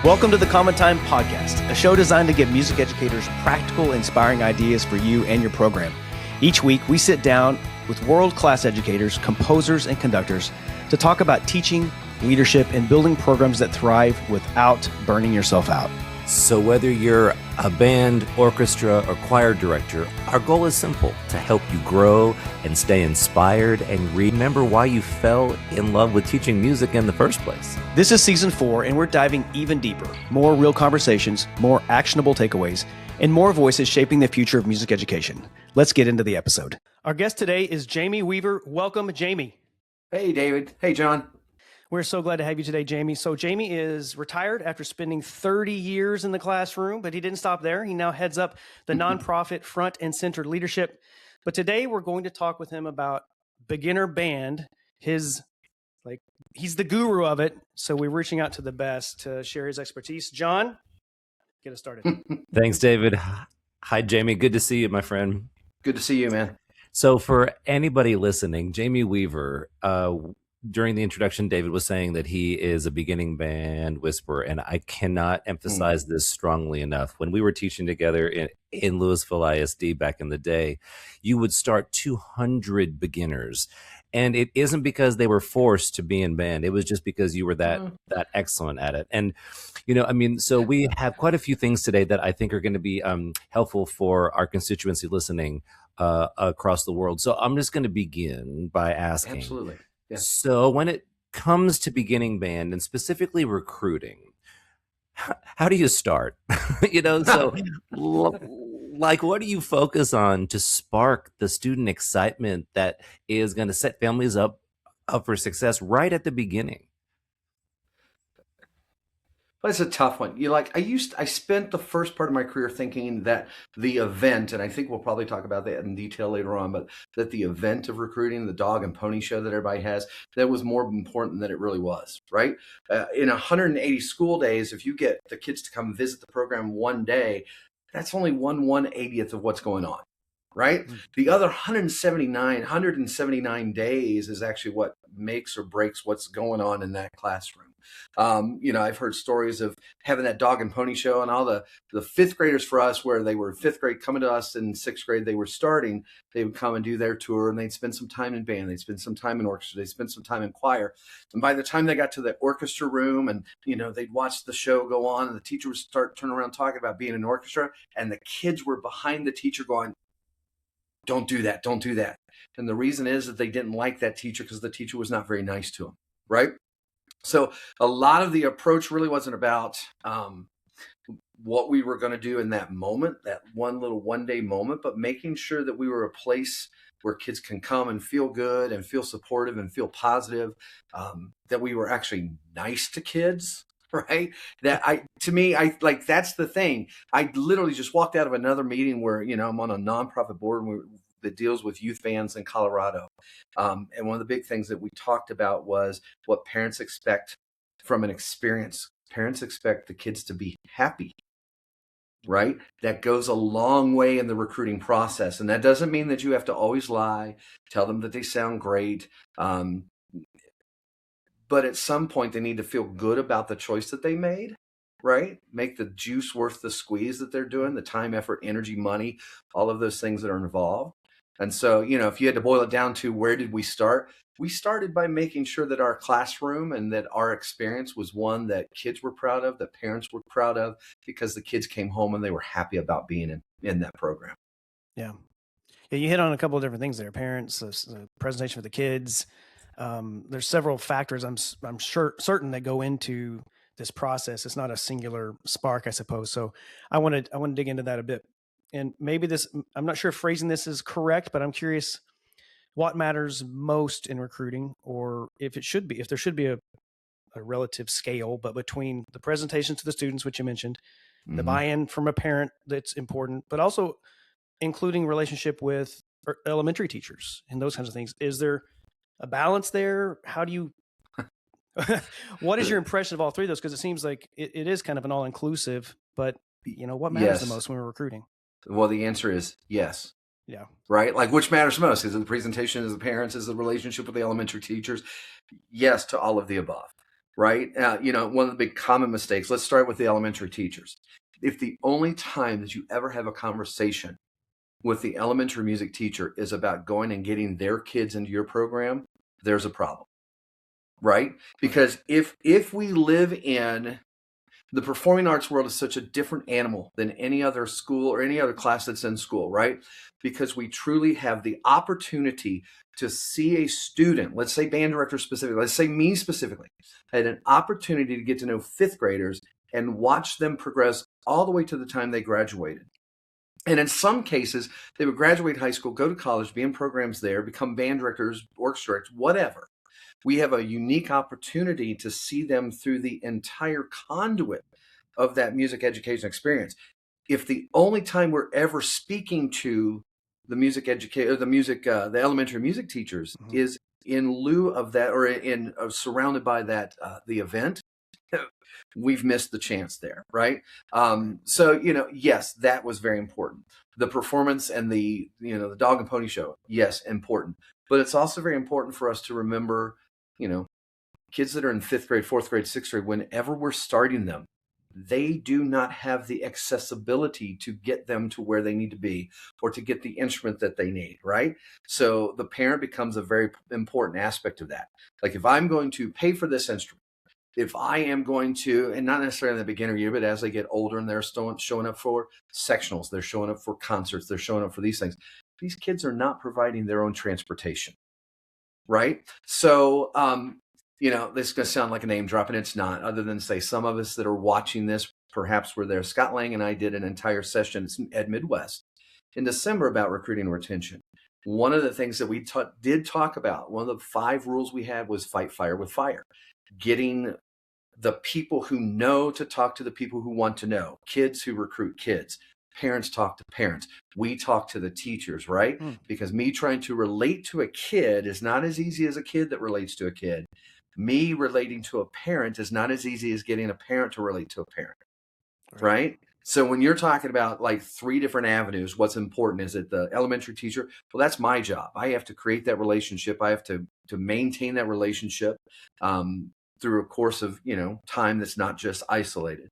Welcome to the Common Time Podcast, a show designed to give music educators practical, inspiring ideas for you and your program. Each week, we sit down with world-class educators, composers, and conductors to talk about teaching, leadership, and building programs that thrive without burning yourself out. So whether you're a band, orchestra, or choir director, our goal is simple: to help you grow and stay inspired and remember why you fell in love with teaching music in the first place. This is season 4, and we're diving even deeper. More real conversations, more actionable takeaways, and more voices shaping the future of music education. Let's get into the episode. Our guest today is Jamie Weaver. Welcome, Jamie. Hey, David. Hey, John. We're so glad to have you today, Jamie. So Jamie is retired after spending 30 years in the classroom, but he didn't stop there. He now heads up the nonprofit Front and Center Leadership. But today we're going to talk with him about beginner band. He's the guru of it. So we're reaching out to the best to share his expertise. John, get us started. Thanks, David. Hi, Jamie. Good to see you, my friend. Good to see you, man. So for anybody listening, Jamie Weaver, during the introduction, David was saying that he is a beginning band whisperer, and I cannot emphasize this strongly enough. When we were teaching together in Louisville ISD back in the day, you would start 200 beginners, and it isn't because they were forced to be in band. It was just because you were that excellent at it. And, so we have quite a few things today that I think are going to be helpful for our constituency listening across the world. So I'm just going to begin by asking. Absolutely. Yeah. So when it comes to beginning band and specifically recruiting, how do you start? What do you focus on to spark the student excitement that is going to set families up for success right at the beginning? Well, it's a tough one. I spent the first part of my career thinking that the event, and I think we'll probably talk about that in detail later on, but that the event of recruiting, the dog and pony show that everybody has, that was more important than it really was, right? In 180 school days, if you get the kids to come visit the program one day, that's only 1/180th of what's going on, right? Mm-hmm. The other 179 days is actually what makes or breaks what's going on in that classroom. I've heard stories of having that dog and pony show, and all the fifth graders for us, where they were fifth grade coming to us in sixth grade, they were starting, they would come and do their tour, and they'd spend some time in band, they'd spend some time in orchestra, they'd spend some time in choir. And by the time they got to the orchestra room and, they'd watch the show go on, and the teacher would turn around talking about being in an orchestra, and the kids were behind the teacher going, don't do that, don't do that. And the reason is that they didn't like that teacher because the teacher was not very nice to them, right? So a lot of the approach really wasn't about what we were going to do in that moment, that one day moment, but making sure that we were a place where kids can come and feel good and feel supportive and feel positive, that we were actually nice to kids, right? That's the thing. I literally just walked out of another meeting where, I'm on a nonprofit board that deals with youth bands in Colorado. And one of the big things that we talked about was what parents expect from an experience. Parents expect the kids to be happy, right? That goes a long way in the recruiting process. And that doesn't mean that you have to always lie, tell them that they sound great. But at some point, they need to feel good about the choice that they made, right? Make the juice worth the squeeze that they're doing, the time, effort, energy, money, all of those things that are involved. And so, if you had to boil it down to where did we start? We started by making sure that our classroom and that our experience was one that kids were proud of, that parents were proud of, because the kids came home and they were happy about being in that program. Yeah. Yeah, you hit on a couple of different things there. Parents, the presentation for the kids. There's several factors I'm certain that go into this process. It's not a singular spark, I suppose. So I want to dig into that a bit. And maybe I'm not sure if phrasing this is correct, but I'm curious what matters most in recruiting, or if there should be a relative scale, but between the presentations to the students, which you mentioned, the buy-in from a parent, that's important, but also including relationship with elementary teachers and those kinds of things. Is there a balance there? How do you, what is your impression of all three of those? Because it seems like it is kind of an all-inclusive, but what matters the most when we're recruiting? Well, the answer is yes. Yeah. Right? Like, which matters most? Is it the presentation, is the parents, is the relationship with the elementary teachers? Yes to all of the above. right? One of the big common mistakes, let's start with the elementary teachers. If the only time that you ever have a conversation with the elementary music teacher is about going and getting their kids into your program, there's a problem, right? Because if we live in the performing arts world is such a different animal than any other school or any other class that's in school, right? Because we truly have the opportunity to see a student, let's say band director specifically, let's say me specifically, had an opportunity to get to know fifth graders and watch them progress all the way to the time they graduated. And in some cases, they would graduate high school, go to college, be in programs there, become band directors, orchestra directors, whatever. We have a unique opportunity to see them through the entire conduit of that music education experience. If the only time we're ever speaking to the music educator, the elementary music teachers is in lieu of that, or in surrounded by that, the event, we've missed the chance there, right? So, yes, that was very important. The performance and the dog and pony show, yes, important. But it's also very important for us to remember, kids that are in fifth grade, fourth grade, sixth grade, whenever we're starting them, they do not have the accessibility to get them to where they need to be or to get the instrument that they need, right? So the parent becomes a very important aspect of that. Like, if I'm going to pay for this instrument, if I am going to, and not necessarily in the beginner year, but as they get older and they're still showing up for sectionals, they're showing up for concerts, they're showing up for these things, these kids are not providing their own transportation, right? So, this is going to sound like a name drop, and it's not, other than say some of us that are watching this perhaps were there. Scott Lang and I did an entire session at Midwest in December about recruiting and retention. One of the things that we did talk about, one of the 5 rules we had was fight fire with fire. Getting the people who know to talk to the people who want to know, kids who recruit kids, parents talk to parents, we talk to the teachers, right? Because me trying to relate to a kid is not as easy as a kid that relates to a kid. Me relating to a parent is not as easy as getting a parent to relate to a parent, right? So when you're talking about like 3 different avenues, what's important? Is it the elementary teacher? Well, that's my job. I have to create that relationship. I have to maintain that relationship through a course of, time that's not just isolated.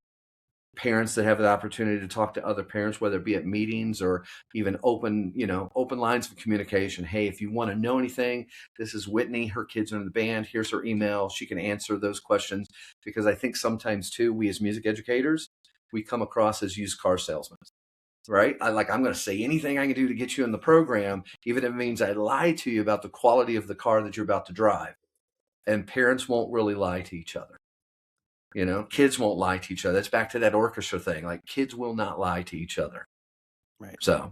Parents that have the opportunity to talk to other parents, whether it be at meetings or even open lines of communication. Hey, if you want to know anything, this is Whitney, her kids are in the band. Here's her email. She can answer those questions. Because I think sometimes too, we as music educators, we come across as used car salesmen, right? I'm going to say anything I can do to get you in the program, even if it means I lie to you about the quality of the car that you're about to drive. And parents won't really lie to each other. Kids won't lie to each other. That's back to that orchestra thing. Like, kids will not lie to each other. Right. So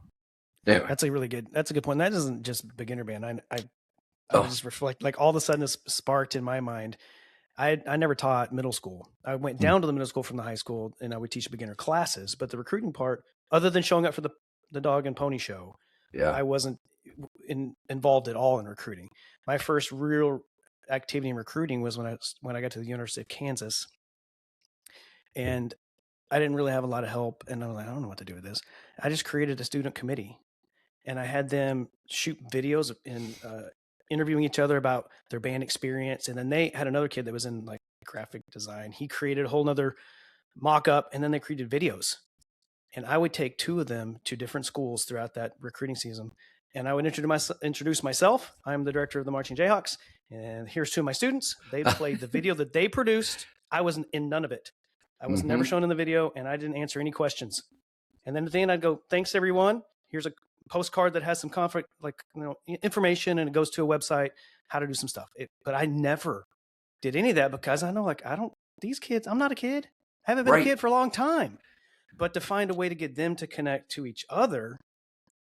anyway. That's a good point. That isn't just beginner band. I just reflect, like, all of a sudden it's sparked in my mind. I never taught middle school. I went down to the middle school from the high school, and I would teach beginner classes, but the recruiting part, other than showing up for the dog and pony show, I wasn't involved at all in recruiting. My first real activity in recruiting was when I got to the University of Kansas, and I didn't really have a lot of help, and I'm like, I don't know what to do with this. I just created a student committee, and I had them shoot videos and interviewing each other about their band experience. And then they had another kid that was in like graphic design. He created a whole nother mock-up, and then they created videos. And I would take 2 of them to different schools throughout that recruiting season. And I would introduce myself. I'm the director of the Marching Jayhawks, and here's 2 of my students. They played the video that they produced. I wasn't in none of it. I was never shown in the video, and I didn't answer any questions. And then at the end, I'd go, thanks, everyone. Here's a postcard that has some information, and it goes to a website, how to do some stuff. But I never did any of that, because I know, these kids, I'm not a kid. I haven't been a kid for a long time. But to find a way to get them to connect to each other,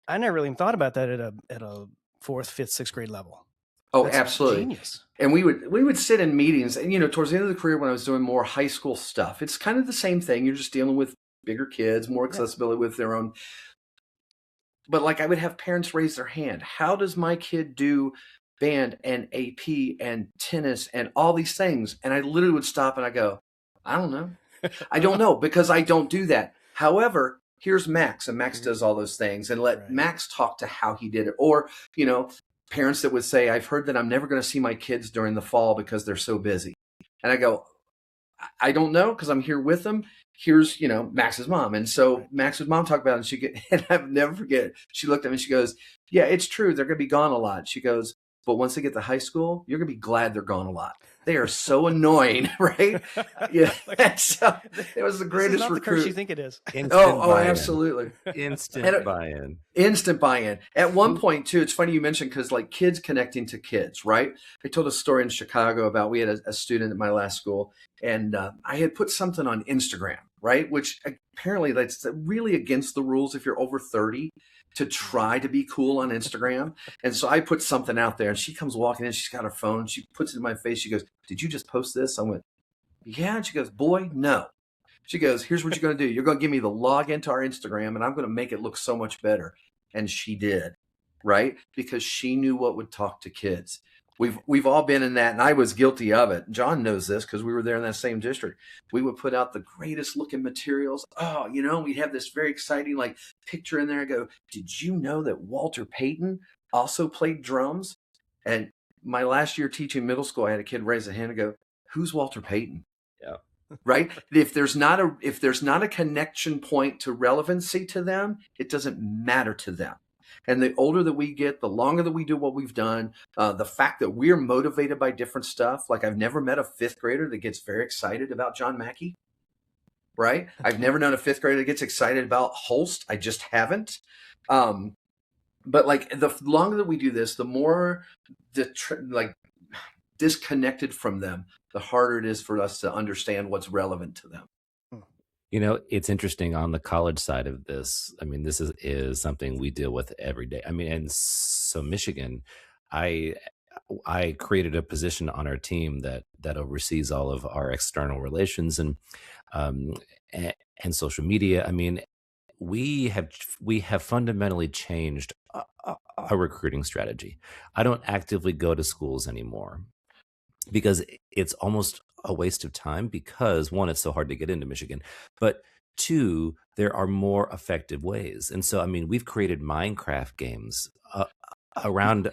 I never really even thought about that at a 4th, 5th, 6th grade level. Oh, That's absolutely. Genius. And we would sit in meetings, and towards the end of the career when I was doing more high school stuff, it's kind of the same thing. You're just dealing with bigger kids, more accessibility with their own. But I would have parents raise their hand. How does my kid do band and AP and tennis and all these things? And I literally would stop and I go, I don't know. I don't know, because I don't do that. However, here's Max, and Max does all those things, and let Max talk to how he did it. Or, parents that would say, I've heard that I'm never going to see my kids during the fall because they're so busy. And I go, I don't know because I'm here with them. Here's, Max's mom. And so Max's mom talked about it, and I'll never forget, she looked at me and she goes, yeah, it's true. They're going to be gone a lot. She goes, but once they get to high school, you're going to be glad they're gone a lot. They are so annoying, right? Yeah. So it was the greatest not the recruit. curse you think it is. Oh, absolutely. Instant buy-in. Instant buy-in. At one point too, it's funny you mentioned, because like kids connecting to kids, right? I told a story in Chicago about, we had a student at my last school, and I had put something on Instagram, right? Which apparently that's really against the rules if you're over 30 to try to be cool on Instagram. And so I put something out there, and she comes walking in, she's got her phone, she puts it in my face, she goes, did you just post this? I went, yeah. And she goes, boy, no. She goes, here's what you're going to do. You're going to give me the login to our Instagram, and I'm going to make it look so much better. And she did, right? Because she knew what would talk to kids. We've all been in that, and I was guilty of it. John knows this because we were there in that same district. We would put out the greatest looking materials. Oh, we'd have this very exciting like picture in there. I go, did you know that Walter Payton also played drums? And my last year teaching middle school, I had a kid raise a hand and go, who's Walter Payton? Yeah. Right? If there's not a connection point to relevancy to them, it doesn't matter to them. And the older that we get, the longer that we do what we've done, the fact that we're motivated by different stuff. Like, I've never met a fifth grader that gets very excited about John Mackey, right? I've never known a fifth grader that gets excited about Holst. I just haven't. But like, the longer that we do this, the more disconnected from them, the harder it is for us to understand what's relevant to them. It's interesting on the college side of this. I mean, this is something we deal with every day. I mean, and so Michigan, I created a position on our team that oversees all of our external relations and social media. I mean, we have fundamentally changed our recruiting strategy. I don't actively go to schools anymore because it's almost a waste of time, because one, it's so hard to get into Michigan, but two, there are more effective ways. And so, I mean, we've created Minecraft games around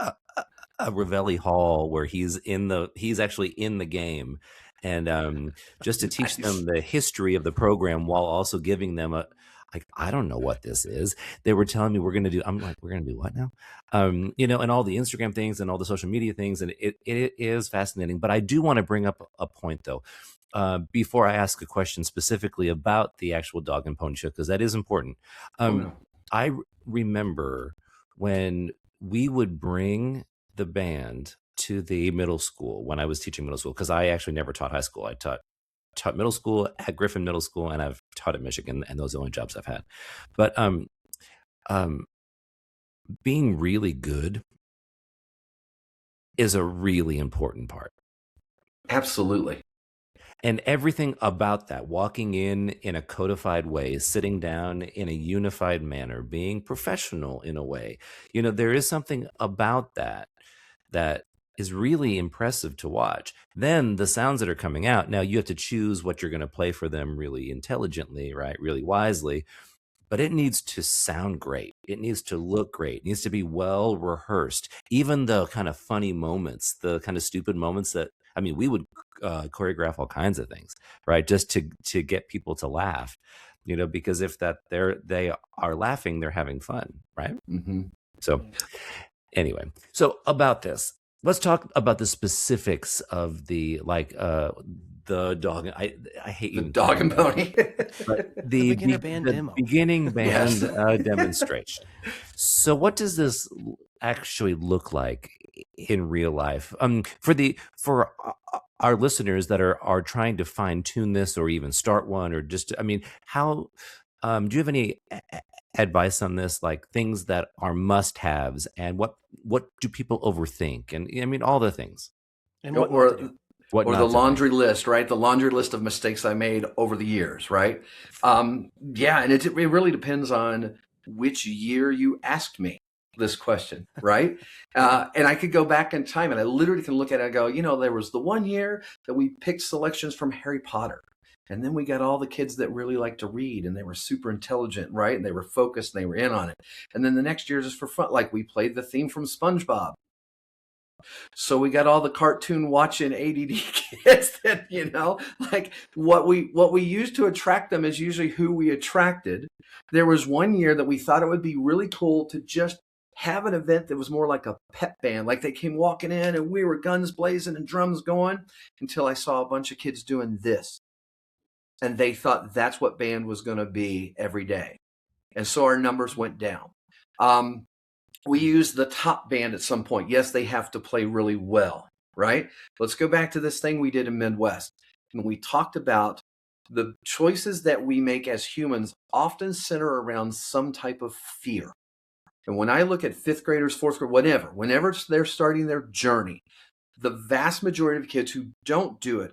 a Ravelli Hall where he's actually in the game, and just to teach them the history of the program while also giving them I don't know what this is. They were telling me I'm like, we're going to do what now? And all the Instagram things and all the social media things. And it is fascinating. But I do want to bring up a point, though, before I ask a question specifically about the actual dog and pony show, because that is important. I remember when we would bring the band to the middle school when I was teaching middle school, because I actually never taught high school. I taught middle school at Griffin Middle School, and I've taught at Michigan, and those are the only jobs I've had. But being really good is a really important part. Absolutely. And everything about that, walking in a codified way, sitting down in a unified manner, being professional in a way, there is something about that is really impressive to watch. Then the sounds that are coming out, now you have to choose what you're going to play for them really intelligently, right? Really wisely. But it needs to sound great. It needs to look great. It needs to be well rehearsed. Even the kind of funny moments, the kind of stupid moments that, I mean, we would choreograph all kinds of things, right? Just to get people to laugh, because if they are laughing, they're having fun, right? Mm-hmm. So anyway, so about this, let's talk about the specifics of the dog. I hate the dog and pony. But the beginner band demo. Beginning band Yes. demonstration. So what does this actually look like in real life? For our listeners that are trying to fine tune this or even start one, or just, I mean, how do you have any advice on this, like things that are must-haves, and what do people overthink, and I mean all the things, and what not to do. Or the laundry list, right? The laundry list of mistakes I made over the years, right? And it really depends on which year you asked me this question, right? And I could go back in time, and I literally can look at it and go, there was the one year that we picked selections from Harry Potter. And then we got all the kids that really like to read, and they were super intelligent, right? And they were focused, and they were in on it. And then the next year, just for fun, like we played the theme from SpongeBob. So we got all the cartoon watching ADD kids that, like what we used to attract them is usually who we attracted. There was one year that we thought it would be really cool to just have an event that was more like a pep band. Like they came walking in and we were guns blazing and drums going, until I saw a bunch of kids doing this. And they thought that's what band was going to be every day. And so our numbers went down. We used the top band at some point. Yes, they have to play really well, right? Let's go back to this thing we did in Midwest. And we talked about the choices that we make as humans often center around some type of fear. And when I look at fifth graders, fourth grade, whenever they're starting their journey, the vast majority of kids who don't do it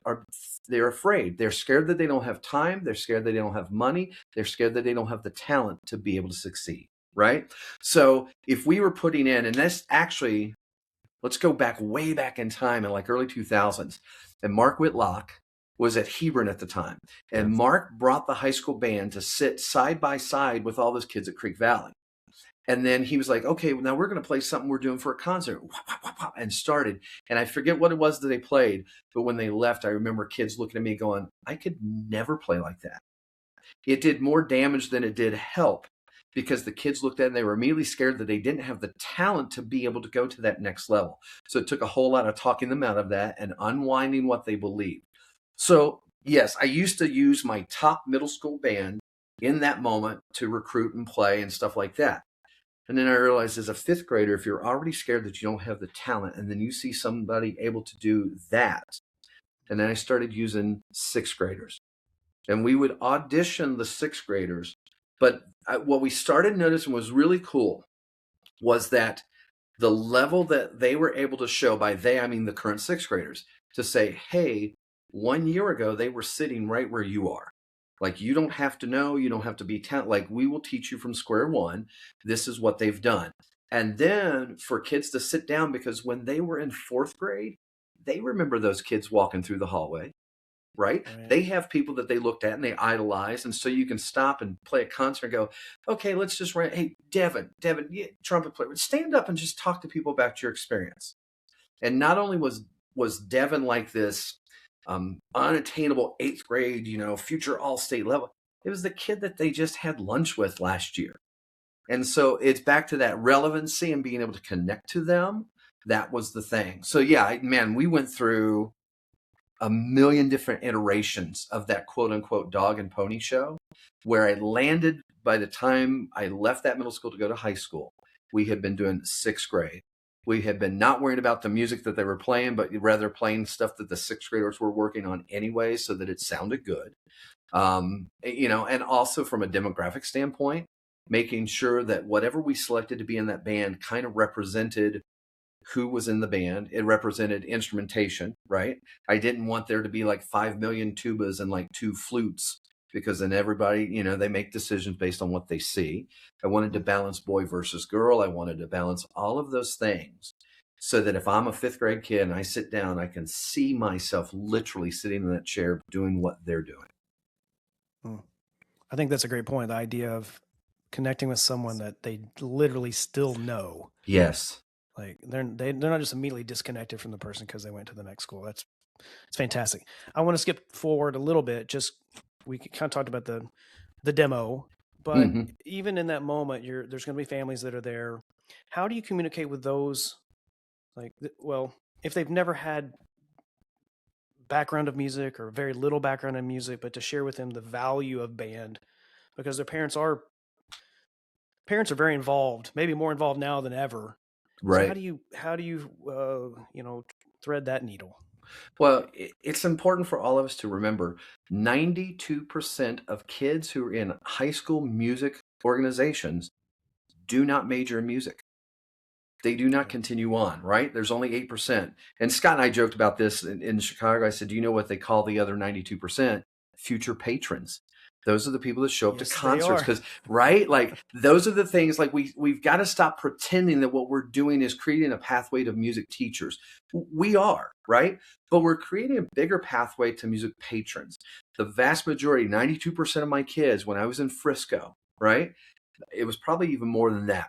they're afraid. They're scared that they don't have time. They're scared that they don't have money. They're scared that they don't have the talent to be able to succeed, right? So if we were putting in, and that's actually, let's go way back in time in like early 2000s, and Mark Whitlock was at Hebron at the time. And Mark brought the high school band to sit side by side with all those kids at Creek Valley. And then he was like, okay, well, now we're going to play something we're doing for a concert, and started. And I forget what it was that they played, but when they left, I remember kids looking at me going, I could never play like that. It did more damage than it did help, because the kids looked at it and they were immediately scared that they didn't have the talent to be able to go to that next level. So it took a whole lot of talking them out of that and unwinding what they believed. So yes, I used to use my top middle school band in that moment to recruit and play and stuff like that. And then I realized as a fifth grader, if you're already scared that you don't have the talent, and then you see somebody able to do that, and then I started using sixth graders. And we would audition the sixth graders. But what we started noticing was really cool was that the level that they were able to show, by they, I mean the current sixth graders, to say, hey, 1 year ago, they were sitting right where you are. Like, you don't have to know, you don't have to be talented. Like, we will teach you from square one. This is what they've done. And then for kids to sit down, because when they were in fourth grade, they remember those kids walking through the hallway, right? They have people that they looked at and they idolize. And so you can stop and play a concert and go, okay, let's just run. Hey, Devin, trumpet player, stand up and just talk to people about your experience. And not only was Devin like this unattainable eighth grade, future all-state level, it was the kid that they just had lunch with last year. And so it's back to that relevancy and being able to connect to them. That was the thing. So yeah, man, we went through a million different iterations of that quote unquote dog and pony show, where I landed by the time I left that middle school to go to high school. We had been doing sixth grade. We had been not worried about the music that they were playing, but rather playing stuff that the sixth graders were working on anyway, so that it sounded good. And also from a demographic standpoint, making sure that whatever we selected to be in that band kind of represented who was in the band. It represented instrumentation, right? I didn't want there to be like 5 million tubas and like 2 flutes, because then everybody, they make decisions based on what they see. I wanted to balance boy versus girl. I wanted to balance all of those things, so that if I'm a fifth grade kid and I sit down, I can see myself literally sitting in that chair doing what they're doing. I think that's a great point. The idea of connecting with someone that they literally still know. Yes. Like they're not just immediately disconnected from the person because they went to the next school. It's fantastic. I want to skip forward a little bit. We kind of talked about the demo, but even in that moment, there's going to be families that are there. How do you communicate with those? Like, well, if they've never had background of music or very little background in music, but to share with them the value of band, because their parents are very involved, maybe more involved now than ever. Right. So how do you thread that needle? Well, it's important for all of us to remember 92% of kids who are in high school music organizations do not major in music. They do not continue on, right? There's only 8%. And Scott and I joked about this in Chicago. I said, do you know what they call the other 92%? Future patrons. Those are the people that show up to concerts, because, right? Like, those are the things, like, we've got to stop pretending that what we're doing is creating a pathway to music teachers. We are, right? But we're creating a bigger pathway to music patrons. The vast majority, 92% of my kids, when I was in Frisco, right? It was probably even more than that.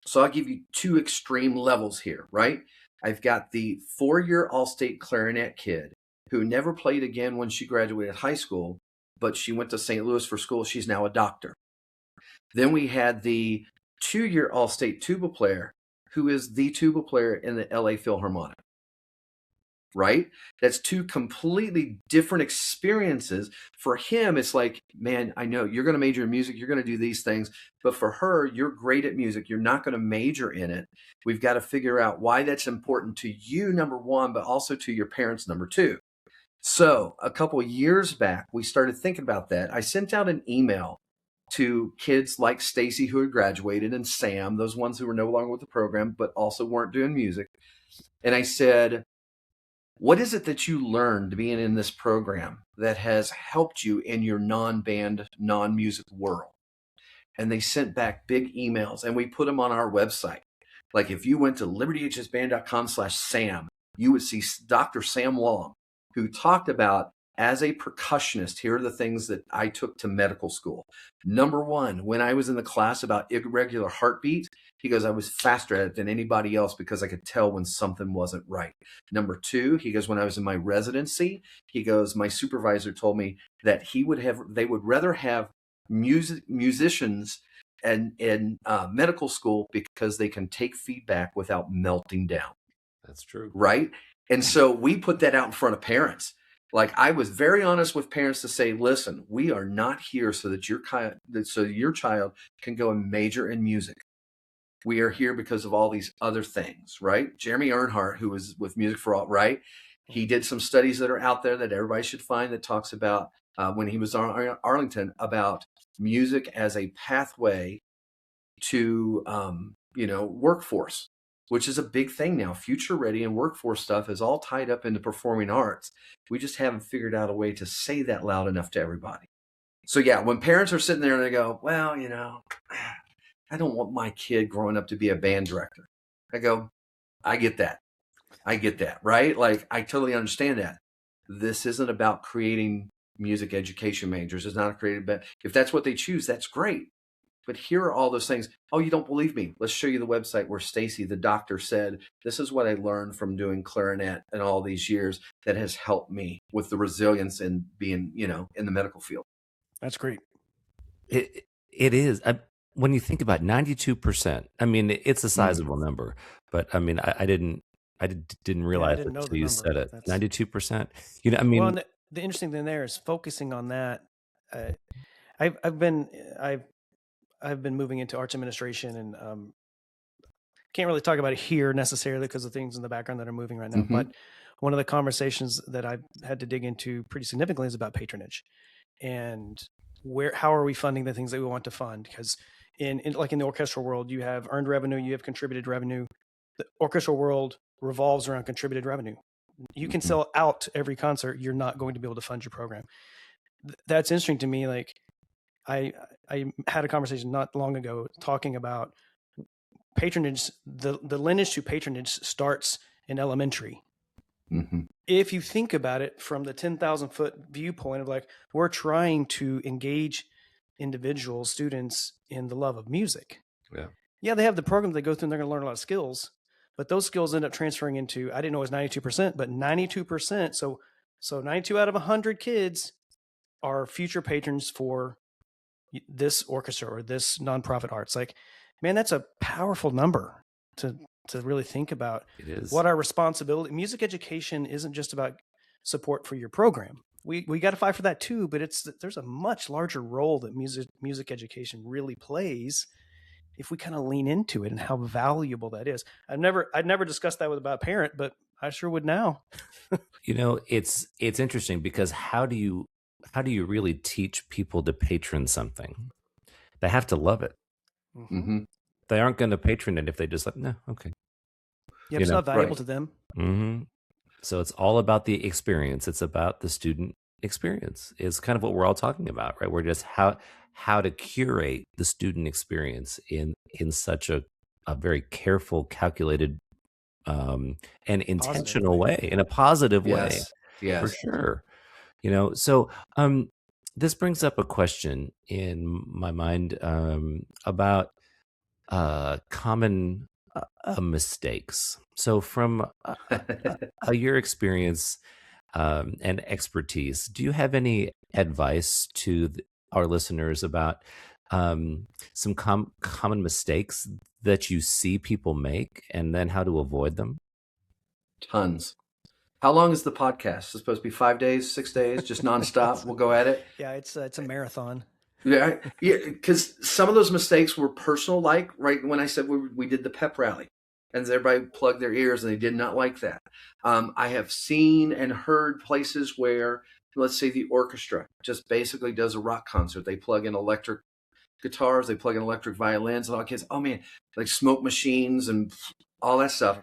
So I'll give you 2 extreme levels here, right? I've got the 4-year all-state clarinet kid who never played again when she graduated high school, but she went to St. Louis for school. She's now a doctor. Then we had the 2-year all-state tuba player who is the tuba player in the LA Philharmonic. Right? That's two completely different experiences. For him, it's like, man, I know you're going to major in music, you're going to do these things, but for her, you're great at music, you're not going to major in it. We've got to figure out why that's important to you, number one, but also to your parents, number two. So a couple of years back, we started thinking about that. I sent out an email to kids like Stacy, who had graduated, and Sam, those ones who were no longer with the program, but also weren't doing music. And I said, what is it that you learned being in this program that has helped you in your non-band, non-music world? And they sent back big emails, and we put them on our website. Like if you went to libertyhsband.com/Sam, you would see Dr. Sam Long, who talked about, as a percussionist, here are the things that I took to medical school. Number one, when I was in the class about irregular heartbeat, he goes, I was faster at it than anybody else because I could tell when something wasn't right. Number two, he goes, when I was in my residency, he goes, my supervisor told me that they would rather have musicians in medical school because they can take feedback without melting down. That's true. Right? And so we put that out in front of parents. Like I was very honest with parents to say, listen, we are not here so that your child can go and major in music. We are here because of all these other things, right? Jeremy Earnhardt, who was with Music for All, right? He did some studies that are out there that everybody should find that talks about when he was on Arlington about music as a pathway to, workforce, which is a big thing now. Future ready and workforce stuff is all tied up into performing arts. We just haven't figured out a way to say that loud enough to everybody. So yeah, when parents are sitting there and they go, well, I don't want my kid growing up to be a band director. I go, I get that, right? Like, I totally understand that. This isn't about creating music education majors. It's not a creative band. If that's what they choose, that's great. But here are all those things. Oh, you don't believe me? Let's show you the website where Stacy, the doctor, said, this is what I learned from doing clarinet and all these years that has helped me with the resilience and being, in the medical field. That's great. It is. When you think about 92%, I mean, it's a sizable number, but I mean, I didn't realize that until you said it. 92%. Well, the interesting thing there is focusing on that. I've been moving into arts administration, and can't really talk about it here necessarily because of things in the background that are moving right now. Mm-hmm. But one of the conversations that I've had to dig into pretty significantly is about patronage and how are we funding the things that we want to fund? Because in the orchestral world, you have earned revenue, you have contributed revenue. The orchestral world revolves around contributed revenue. You can sell out every concert, you're not going to be able to fund your program. That's interesting to me. Like I had a conversation not long ago talking about patronage. The lineage to patronage starts in elementary. Mm-hmm. If you think about it from the 10,000 foot viewpoint of like, we're trying to engage individual students in the love of music. Yeah, they have the program they go through and they're going to learn a lot of skills, but those skills end up transferring into, I didn't know it was 92%, but 92%. So 92 out of 100 kids are future patrons for this orchestra or this nonprofit arts. Like, man, that's a powerful number to really think about. It is. What our responsibility. Music education isn't just about support for your program. We got to fight for that too, but there's a much larger role that music education really plays if we kind of lean into it and how valuable that is. I'd never discussed that about a parent, but I sure would now. It's interesting because how do you really teach people to patron something? They have to love it. Mm-hmm. They aren't going to patron it if they just like, no, okay. Yeah, it's not valuable to them. Mm-hmm. So it's all about the experience. It's about the student experience. It's kind of what we're all talking about, right? We're just how to curate the student experience in such a very careful, calculated, and intentional way, in a positive way. Yes. For sure. So this brings up a question in my mind about common mistakes. So, from your experience and expertise, do you have any advice to our listeners about some common mistakes that you see people make, and then how to avoid them? Tons. How long is the podcast? It's supposed to be 5 days, 6 days, just nonstop. We'll go at it. Yeah, it's a marathon. Yeah, because some of those mistakes were personal, like right when I said we did the pep rally, and everybody plugged their ears, and they did not like that. I have seen and heard places where, let's say, the orchestra just basically does a rock concert. They plug in electric guitars, they plug in electric violins, and all the kids, oh man, like smoke machines and all that stuff.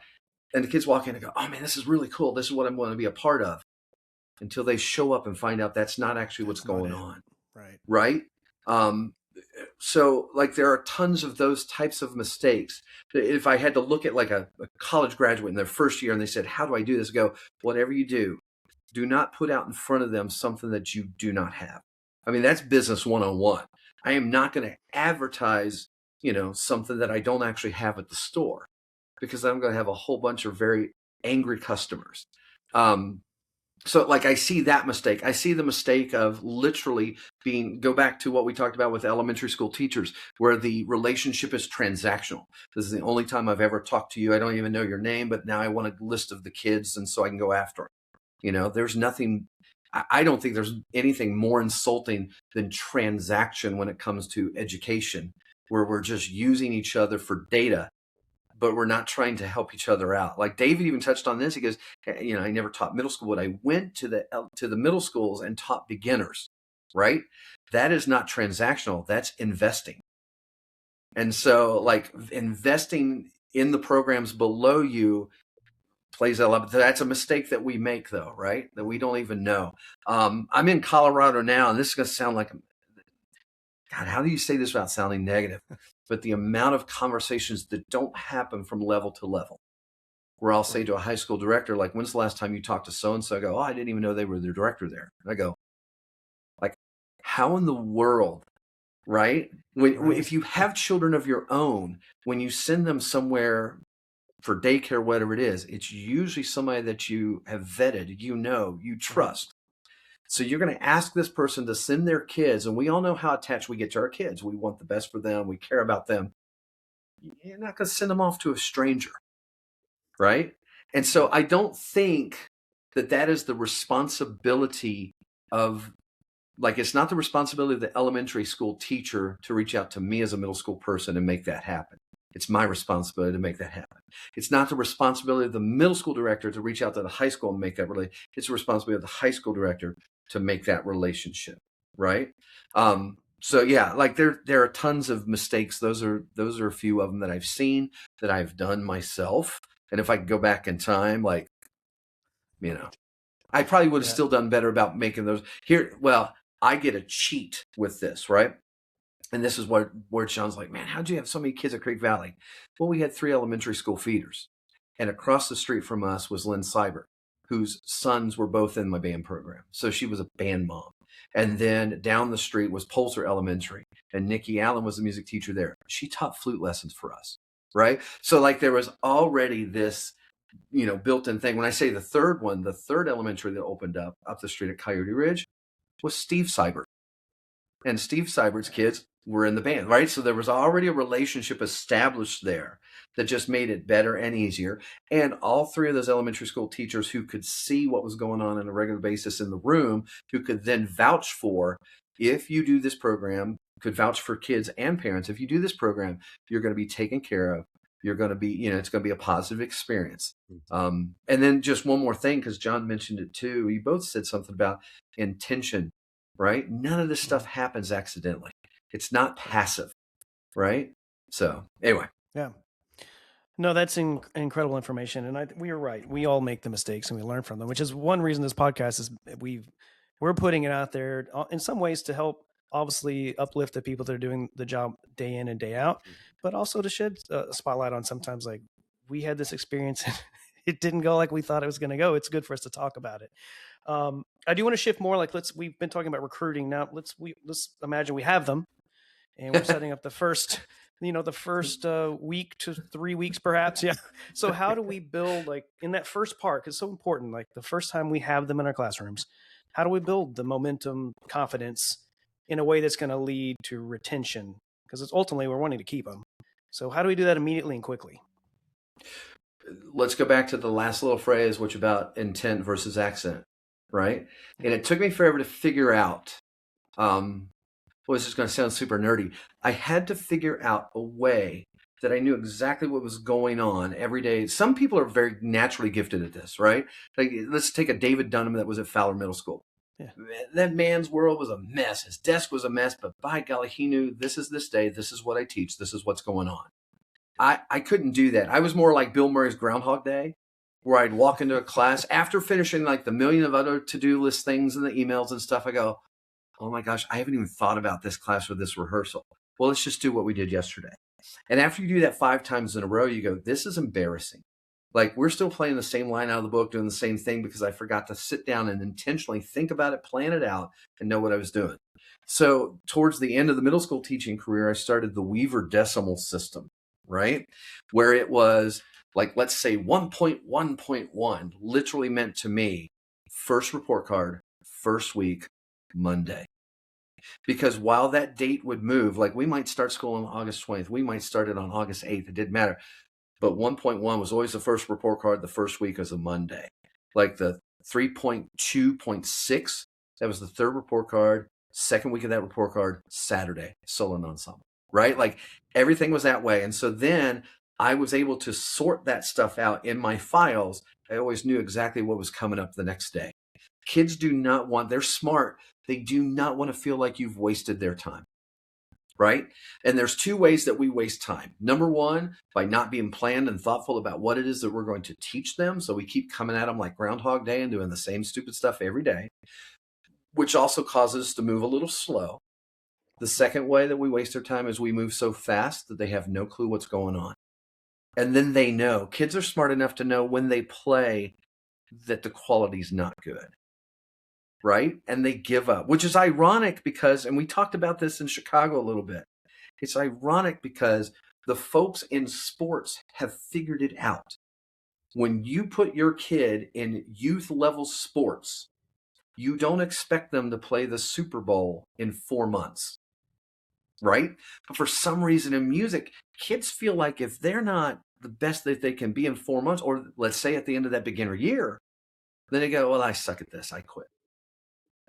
And the kids walk in and go, oh man, this is really cool. This is what I'm going to be a part of. Until they show up and find out that's not actually what's going on. Right. Right. So like there are tons of those types of mistakes. If I had to look at like a college graduate in their first year and they said, how do I do this? Go, whatever you do not put out in front of them something that you do not have. I mean, that's business 101. I am not going to advertise, something that I don't actually have at the store, because I'm going to have a whole bunch of very angry customers. So like I see that mistake. I see the mistake of literally go back to what we talked about with elementary school teachers, where the relationship is transactional. This is the only time I've ever talked to you. I don't even know your name, but now I want a list of the kids, and so I can go after them. There's nothing, I don't think there's anything more insulting than transaction when it comes to education, where we're just using each other for data, but we're not trying to help each other out. Like David even touched on this. He goes, I never taught middle school, but I went to the middle schools and taught beginners, right? That is not transactional. That's investing. And so like investing in the programs below you plays a lot. That's a mistake that we make though, right? That we don't even know. I'm in Colorado now, and this is going to sound like, God, how do you say this without sounding negative? But the amount of conversations that don't happen from level to level, where I'll say to a high school director, like, when's the last time you talked to so-and-so? I go, oh, I didn't even know they were the director there. And I go, like, how in the world, right? If you have children of your own, when you send them somewhere for daycare, whatever it is, it's usually somebody that you have vetted, you trust. So you're going to ask this person to send their kids, and we all know how attached we get to our kids. We want the best for them. We care about them. You're not going to send them off to a stranger, right? And so I don't think that is the responsibility of, like, it's not the responsibility of the elementary school teacher to reach out to me as a middle school person and make that happen. It's my responsibility to make that happen. It's not the responsibility of the middle school director to reach out to the high school and make that relationship. It's the responsibility of the high school director to make that relationship, right? So yeah, like there are tons of mistakes. Those are a few of them that I've seen, that I've done myself. And if I could go back in time, like, I probably would have still done better about making those here. Well, I get a cheat with this, right? And this is where it sounds like, man, how'd you have so many kids at Creek Valley? Well, we had 3 elementary school feeders. And across the street from us was Lynn Seibert, whose sons were both in my band program. So she was a band mom. And then down the street was Polzer Elementary, and Nikki Allen was the music teacher there. She taught flute lessons for us, right? So like there was already this, built-in thing. When I say the third elementary that opened up the street at Coyote Ridge was Steve Seibert. And Steve Seibert's kids were in the band, right? So there was already a relationship established there that just made it better and easier. And all 3 of those elementary school teachers who could see what was going on a regular basis in the room, who could then vouch for, if you do this program, could vouch for kids and parents. If you do this program, you're going to be taken care of. You're going to be, it's going to be a positive experience. And then just one more thing, because John mentioned it too. You both said something about intention, right? None of this stuff happens accidentally. It's not passive, right? So anyway. Yeah. No, that's incredible information. And we are right. We all make the mistakes and we learn from them, which is one reason this podcast is we're putting it out there in some ways to help obviously uplift the people that are doing the job day in and day out, but also to shed a spotlight on sometimes like we had this experience and it didn't go like we thought it was going to go. It's good for us to talk about it. I do want to shift more. Like we've been talking about recruiting now. Let's imagine we have them and we're setting up the first the first week to 3 weeks, perhaps. Yeah. So how do we build, like, in that first part? Because it's so important. Like the first time we have them in our classrooms, how do we build the momentum, confidence in a way that's going to lead to retention? Because it's ultimately we're wanting to keep them. So how do we do that immediately and quickly? Let's go back to the last little phrase, which about intent versus accent, right? And it took me forever to figure out. Well, this is going to sound super nerdy. I had to figure out a way that I knew exactly what was going on every day. Some people are very naturally gifted at this, right? Like, let's take a David Dunham that was at Fowler Middle School. Yeah. That man's world was a mess. His desk was a mess, but by golly, he knew this is this day. This is what I teach. This is what's going on. I couldn't do that. I was more like Bill Murray's Groundhog Day, where I'd walk into a class after finishing like the million of other to-do list things and the emails and stuff. I go, oh my gosh, I haven't even thought about this class or this rehearsal. Well, let's just do what we did yesterday. And after you do that 5 times in a row, you go, this is embarrassing. Like, we're still playing the same line out of the book, doing the same thing because I forgot to sit down and intentionally think about it, plan it out, and know what I was doing. So towards the end of the middle school teaching career, I started the Weaver decimal system, right? Where it was like, let's say 1.1.1 literally meant to me first report card, first week, Monday. Because while that date would move, like we might start school on August 20th, we might start it on August 8th, it didn't matter. But 1.1 was always the first report card, the first week was a Monday. Like the 3.2.6, that was the third report card, second week of that report card, Saturday, solo and ensemble, right? Like everything was that way. And so then I was able to sort that stuff out in my files. I always knew exactly what was coming up the next day. Kids do not want, they're smart. They do not want to feel like you've wasted their time, right? And there's 2 ways that we waste time. Number one, by not being planned and thoughtful about what it is that we're going to teach them. So we keep coming at them like Groundhog Day and doing the same stupid stuff every day, which also causes us to move a little slow. The second way that we waste their time is we move so fast that they have no clue what's going on. And then they know. Kids are smart enough to know when they play that the quality's not good. Right? And they give up, which is ironic because, and we talked about this in Chicago a little bit. It's ironic because the folks in sports have figured it out. When you put your kid in youth level sports, you don't expect them to play the Super Bowl in 4 months. Right? But for some reason in music, kids feel like if they're not the best that they can be in 4 months, or let's say at the end of that beginner year, then they go, well, I suck at this. I quit.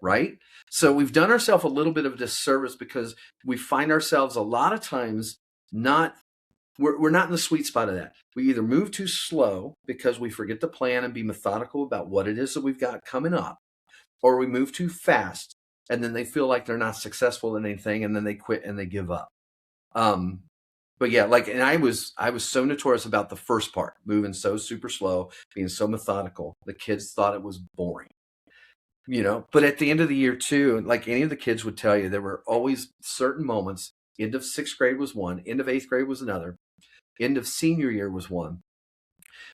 Right? So we've done ourselves a little bit of a disservice because we find ourselves a lot of times we're not in the sweet spot of that. We either move too slow because we forget to plan and be methodical about what it is that we've got coming up, or we move too fast and then they feel like they're not successful in anything and then they quit and they give up. But yeah, like, and I was so notorious about the first part, moving so super slow, being so methodical. The kids thought it was boring. But at the end of the year too, like any of the kids would tell you, there were always certain moments. End of 6th grade was one, end of 8th grade was another, end of senior year was one.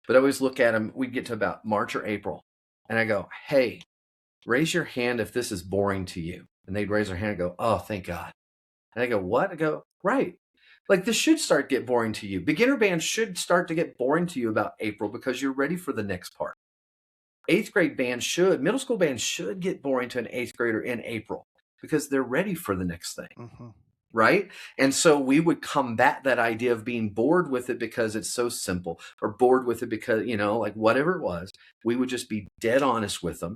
But I always look at them, we'd get to about March or April, and I go, hey, raise your hand if this is boring to you. And they'd raise their hand and go, oh, thank God. And I go, what? I go, right. Like this should start to get boring to you. Beginner band should start to get boring to you about April because you're ready for the next part. 8th grade band middle school band should get boring to an 8th grader in April because they're ready for the next thing. Mm-hmm. Right? And so we would combat that idea of being bored with it because it's so simple, or bored with it because, like whatever it was, we would just be dead honest with them,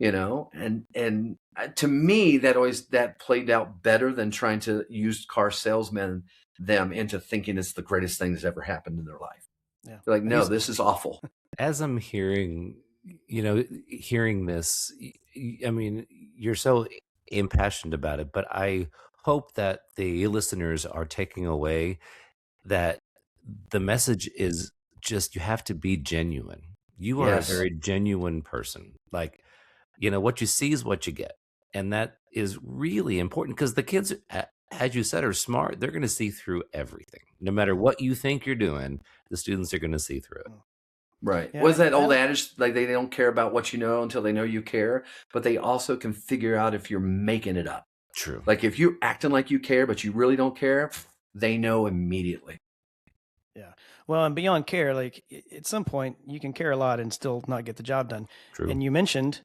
and to me, that played out better than trying to used car salesmen them into thinking it's the greatest thing that's ever happened in their life. Yeah. They're like, no, this is awful. As I'm hearing this, I mean, you're so impassioned about it, but I hope that the listeners are taking away that the message is just, you have to be genuine. You are a very genuine person. Like, what you see is what you get. And that is really important because the kids, as you said, are smart. They're going to see through everything. No matter what you think you're doing, the students are going to see through it. Right. Yeah, what's that old adage? Like they don't care about what you know until they know you care, but they also can figure out if you're making it up. True. Like if you're acting like you care, but you really don't care, they know immediately. Yeah. Well, and beyond care, like at some point you can care a lot and still not get the job done. True. And you mentioned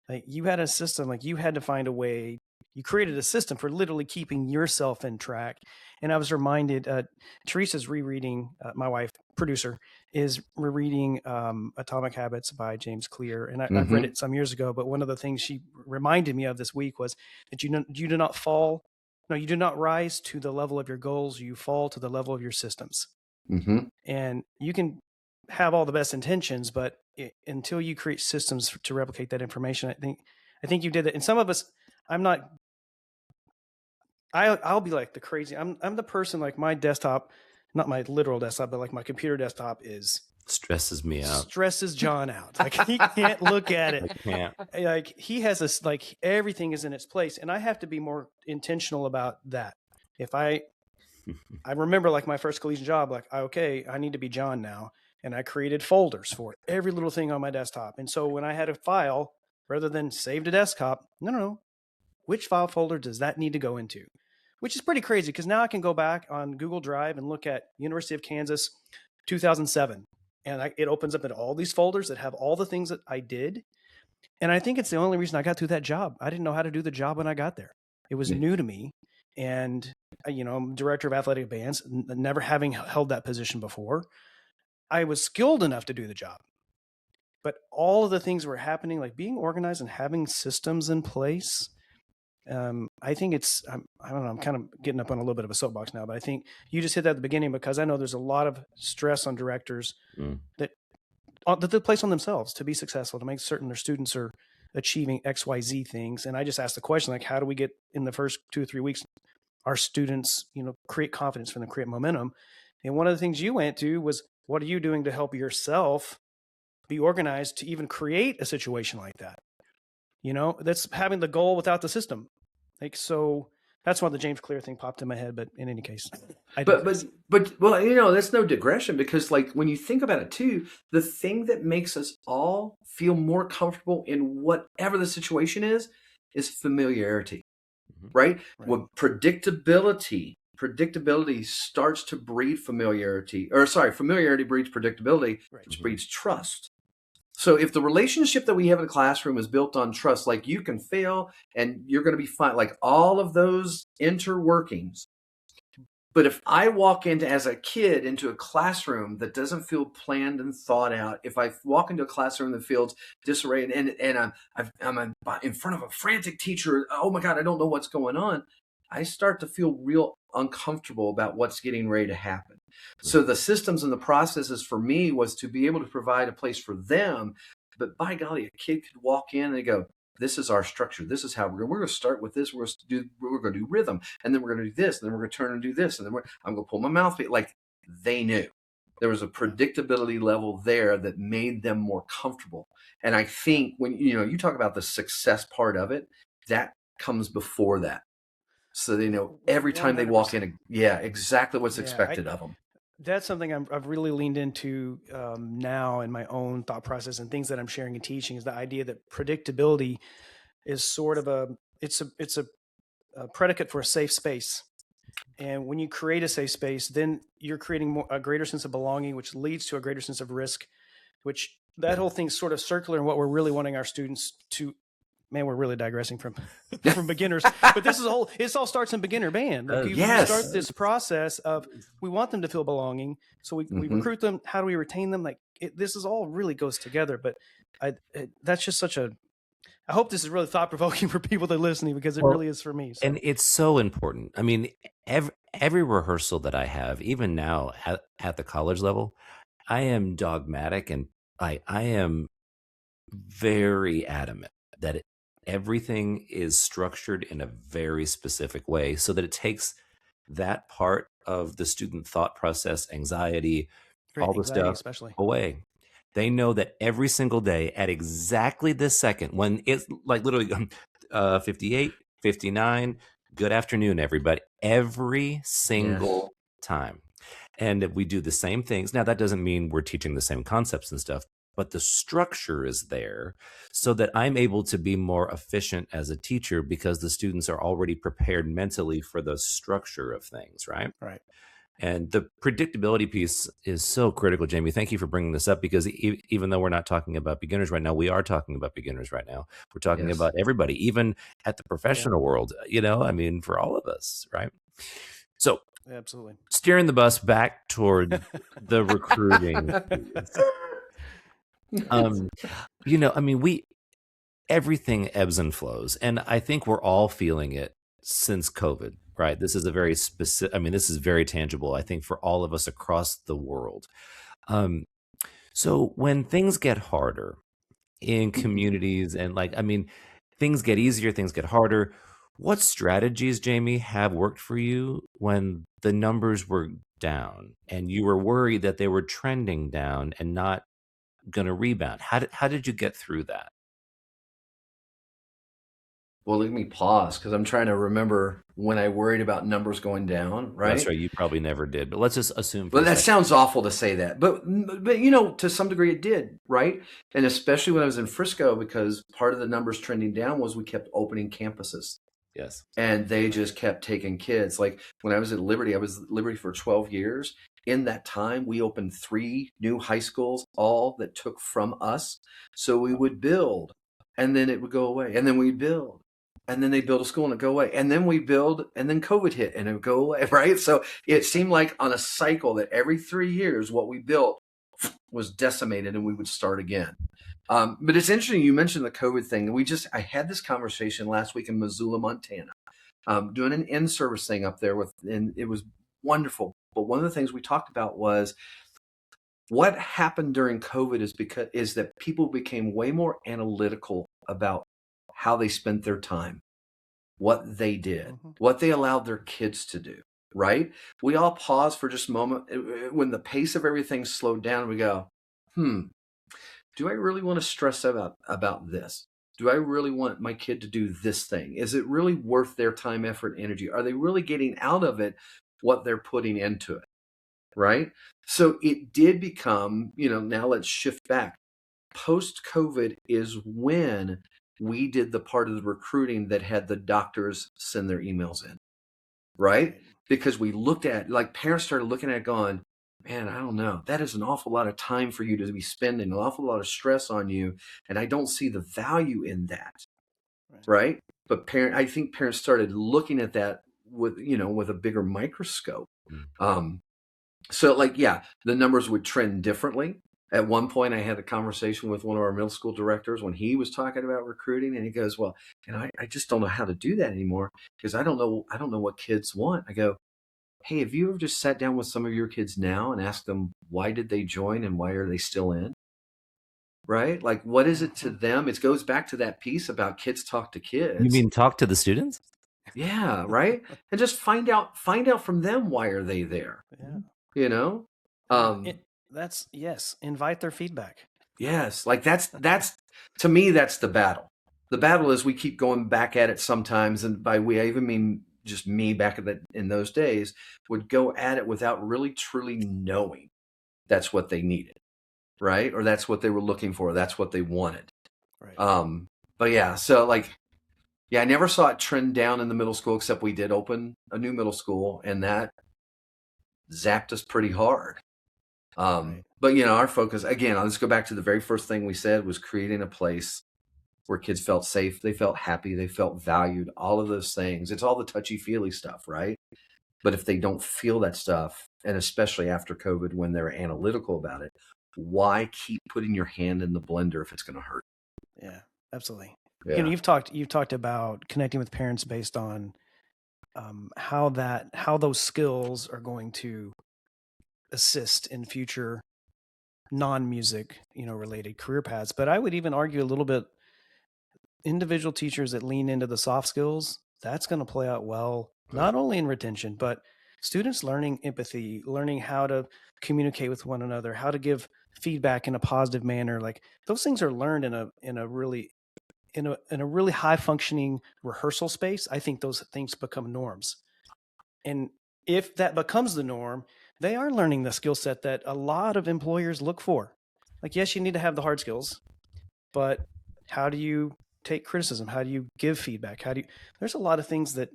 like you had a system, like you had to find a way. You created a system for literally keeping yourself in track. And I was reminded, Teresa's rereading, my wife, producer, is rereading Atomic Habits by James Clear. And I've read it some years ago, but one of the things she reminded me of this week was that you do not fall. No, you do not rise to the level of your goals. You fall to the level of your systems. And you can have all the best intentions, but until you create systems to replicate that information, I think you did that. And some of us, I'll be like the crazy. I'm the person, like my desktop, not my literal desktop, but like my computer desktop stresses me out. Stresses John out. Like he can't look at it. I can't. Like he has this, like everything is in its place, and I have to be more intentional about that. If I remember like my first collegiate job, like, okay, I need to be John now. And I created folders for every little thing on my desktop. And so when I had a file, rather than save to desktop, no, which file folder does that need to go into? Which is pretty crazy because now I can go back on Google Drive and look at University of Kansas 2007. And it opens up into all these folders that have all the things that I did. And I think it's the only reason I got through that job. I didn't know how to do the job when I got there. It was new to me. And, I'm director of athletic bands, never having held that position before. I was skilled enough to do the job. But all of the things were happening, like being organized and having systems in place. I think I don't know, I'm kind of getting up on a little bit of a soapbox now, but I think you just hit that at the beginning because I know there's a lot of stress on directors that they place on themselves to be successful, to make certain their students are achieving XYZ things. And I just asked the question, like, how do we get in the first 2 or 3 weeks, our students, create confidence for them, create momentum? And one of the things you went to was, what are you doing to help yourself be organized to even create a situation like that? That's having the goal without the system. Like, so that's why the James Clear thing popped in my head. But in any case, well, that's no digression because like when you think about it too, the thing that makes us all feel more comfortable in whatever the situation is familiarity, right? Well, predictability starts to breed familiarity, familiarity breeds predictability, which breeds trust. So if the relationship that we have in the classroom is built on trust, like you can fail and you're going to be fine, like all of those interworkings. But if I walk as a kid into a classroom that doesn't feel planned and thought out, if I walk into a classroom that feels disarray and I'm in front of a frantic teacher, oh my God, I don't know what's going on, I start to feel real uncomfortable about what's getting ready to happen. So the systems and the processes for me was to be able to provide a place for them. But by golly, a kid could walk in and they go, this is our structure. This is how we're going to start with this. We're going to do rhythm. And then we're going to do this. And then we're going to turn and do this. And then I'm going to pull my mouth. Like they knew. There was a predictability level there that made them more comfortable. And I think when, you talk about the success part of it, that comes before that. So they know every time 100%. They walk in, exactly what's expected of them. That's something I've really leaned into now in my own thought process and things that I'm sharing and teaching is the idea that predictability is sort of it's a predicate for a safe space. And when you create a safe space, then you're creating a greater sense of belonging, which leads to a greater sense of risk, which that whole thing's sort of circular in what we're really wanting our students to. Man, we're really digressing from beginners, but it all starts in beginner band. Like we start this process of, we want them to feel belonging. So we recruit them. How do we retain them? Like this is all really goes together, but that's just I hope this is really thought provoking for people that are listening because it really is for me. So. And it's so important. I mean, every rehearsal that I have, even now at the college level, I am dogmatic and I am very adamant that everything is structured in a very specific way so that it takes that part of the student thought process, anxiety, all the stuff especially away. They know that every single day at exactly this second, when it's like literally 58, 59, good afternoon, everybody, every single time. And if we do the same things, now that doesn't mean we're teaching the same concepts and stuff, but the structure is there so that I'm able to be more efficient as a teacher because the students are already prepared mentally for the structure of things, right? Right. And the predictability piece is so critical, Jamie. Thank you for bringing this up because even though we're not talking about beginners right now, we are talking about beginners right now. We're talking Yes. about everybody, even at the professional world, I mean, for all of us, right? So Absolutely. steering the bus back toward the recruiting piece. I mean, everything ebbs and flows, and I think we're all feeling it since COVID, right? This is a very specific, I mean, this is very tangible, I think, for all of us across the world. So when things get harder in communities and things get easier, things get harder, what strategies, Jamie, have worked for you when the numbers were down and you were worried that they were trending down and not going to rebound? How did you get through that? Well, let me pause because I'm trying to remember when I worried about numbers going down, right? That's right. You probably never did, but let's just assume. Well, that sounds awful to say that, but to some degree it did, right? And especially when I was in Frisco, because part of the numbers trending down was we kept opening campuses. Yes. And they just kept taking kids. Like when I was at Liberty, I was at Liberty for 12 years. In that time, we opened 3 new high schools, all that took from us. So we would build, and then it would go away, and then we'd build. And then they build a school and it go away. And then we build, and then COVID hit and it would go away, right? So it seemed like on a cycle that every 3 years, what we built was decimated and we would start again. But it's interesting you mentioned the COVID thing. I had this conversation last week in Missoula, Montana, doing an in-service thing up there and it was wonderful. But one of the things we talked about was what happened during COVID is that people became way more analytical about how they spent their time, what they did, what they allowed their kids to do, right? We all pause for just a moment when the pace of everything slowed down. We go, do I really want to stress about this? Do I really want my kid to do this thing? Is it really worth their time, effort, energy? Are they really getting out of it what they're putting into it, right? So it did become, now let's shift back. Post-COVID is when we did the part of the recruiting that had the doctors send their emails in, right? Because we looked at, parents started looking at it going, man, I don't know. That is an awful lot of time for you to be spending, an awful lot of stress on you. And I don't see the value in that, right? But I think parents started looking at that with a bigger microscope. So the numbers would trend differently. At one point, I had a conversation with one of our middle school directors when he was talking about recruiting, and he goes, well, I just don't know how to do that anymore because I don't know what kids want. I go, hey, have you ever just sat down with some of your kids now and asked them why did they join and why are they still in? Right? Like, what is it to them? It goes back to that piece about kids talk to kids. You mean talk to the students? Yeah, right. And just find out from them why are they there? Yeah. That's yes. Invite their feedback. Yes. Like that's to me, that's the battle. The battle is we keep going back at it sometimes. And by we, I even mean just me back in those days would go at it without really truly knowing that's what they needed. Right. Or that's what they were looking for. That's what they wanted. Right. But yeah, so I never saw it trend down in the middle school, except we did open a new middle school and that zapped us pretty hard. But our focus, again, let's go back to the very first thing we said was creating a place where kids felt safe, they felt happy, they felt valued, all of those things. It's all the touchy-feely stuff, right? But if they don't feel that stuff, and especially after COVID when they're analytical about it, why keep putting your hand in the blender if it's going to hurt? Yeah, absolutely. Yeah. You've talked about connecting with parents based on how those skills are going to assist in future non-music, related career paths. But I would even argue a little bit, individual teachers that lean into the soft skills, that's going to play out well, not only in retention, but students learning empathy, learning how to communicate with one another, how to give feedback in a positive manner. Like those things are learned in a really high functioning rehearsal space. I think those things become norms. And if that becomes the norm, they are learning the skill set that a lot of employers look for. Like, yes, you need to have the hard skills, but how do you take criticism? How do you give feedback? There's a lot of things that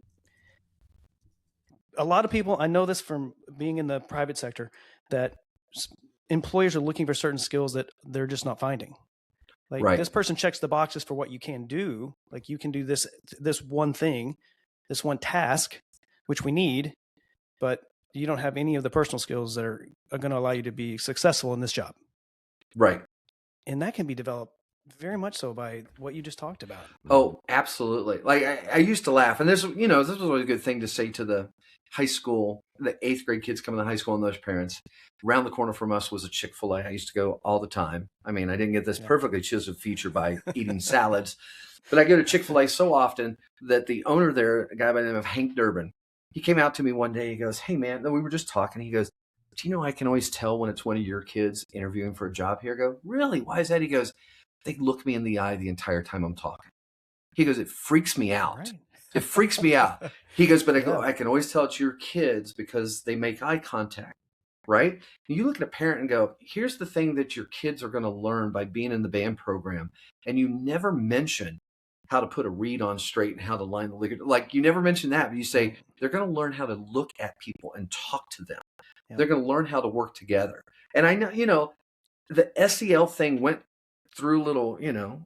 a lot of people, I know this from being in the private sector, that employers are looking for certain skills that they're just not finding. Like, Right. this person checks the boxes for what you can do. Like, you can do this one thing, this one task, which we need, but you don't have any of the personal skills that are going to allow you to be successful in this job. Right. And that can be developed very much so by what you just talked about. Oh, absolutely. Like I used to laugh, and this was always a good thing to say to the high school, the 8th grade kids coming to high school and those parents. Around the corner from us was a Chick-fil-A. I used to go all the time. I mean, I didn't get this perfectly chiseled feature by eating salads, but I go to Chick-fil-A so often that the owner there, a guy by the name of Hank Durbin, he came out to me one day. He goes, "Hey man," we were just talking. He goes, "Do you know I can always tell when it's one of your kids interviewing for a job here?" I go, "Really? Why is that?" He goes, "They look me in the eye the entire time I'm talking." He goes, "It freaks me out. Right. It freaks me out." He goes, "But I can always tell it's your kids because they make eye contact." Right? You look at a parent and go, here's the thing that your kids are going to learn by being in the band program. And you never mention how to put a reed on straight and how to line the liquor. Like, you never mention that, but you say they're going to learn how to look at people and talk to them. Yep. They're going to learn how to work together. And I know, the SEL thing went through a little,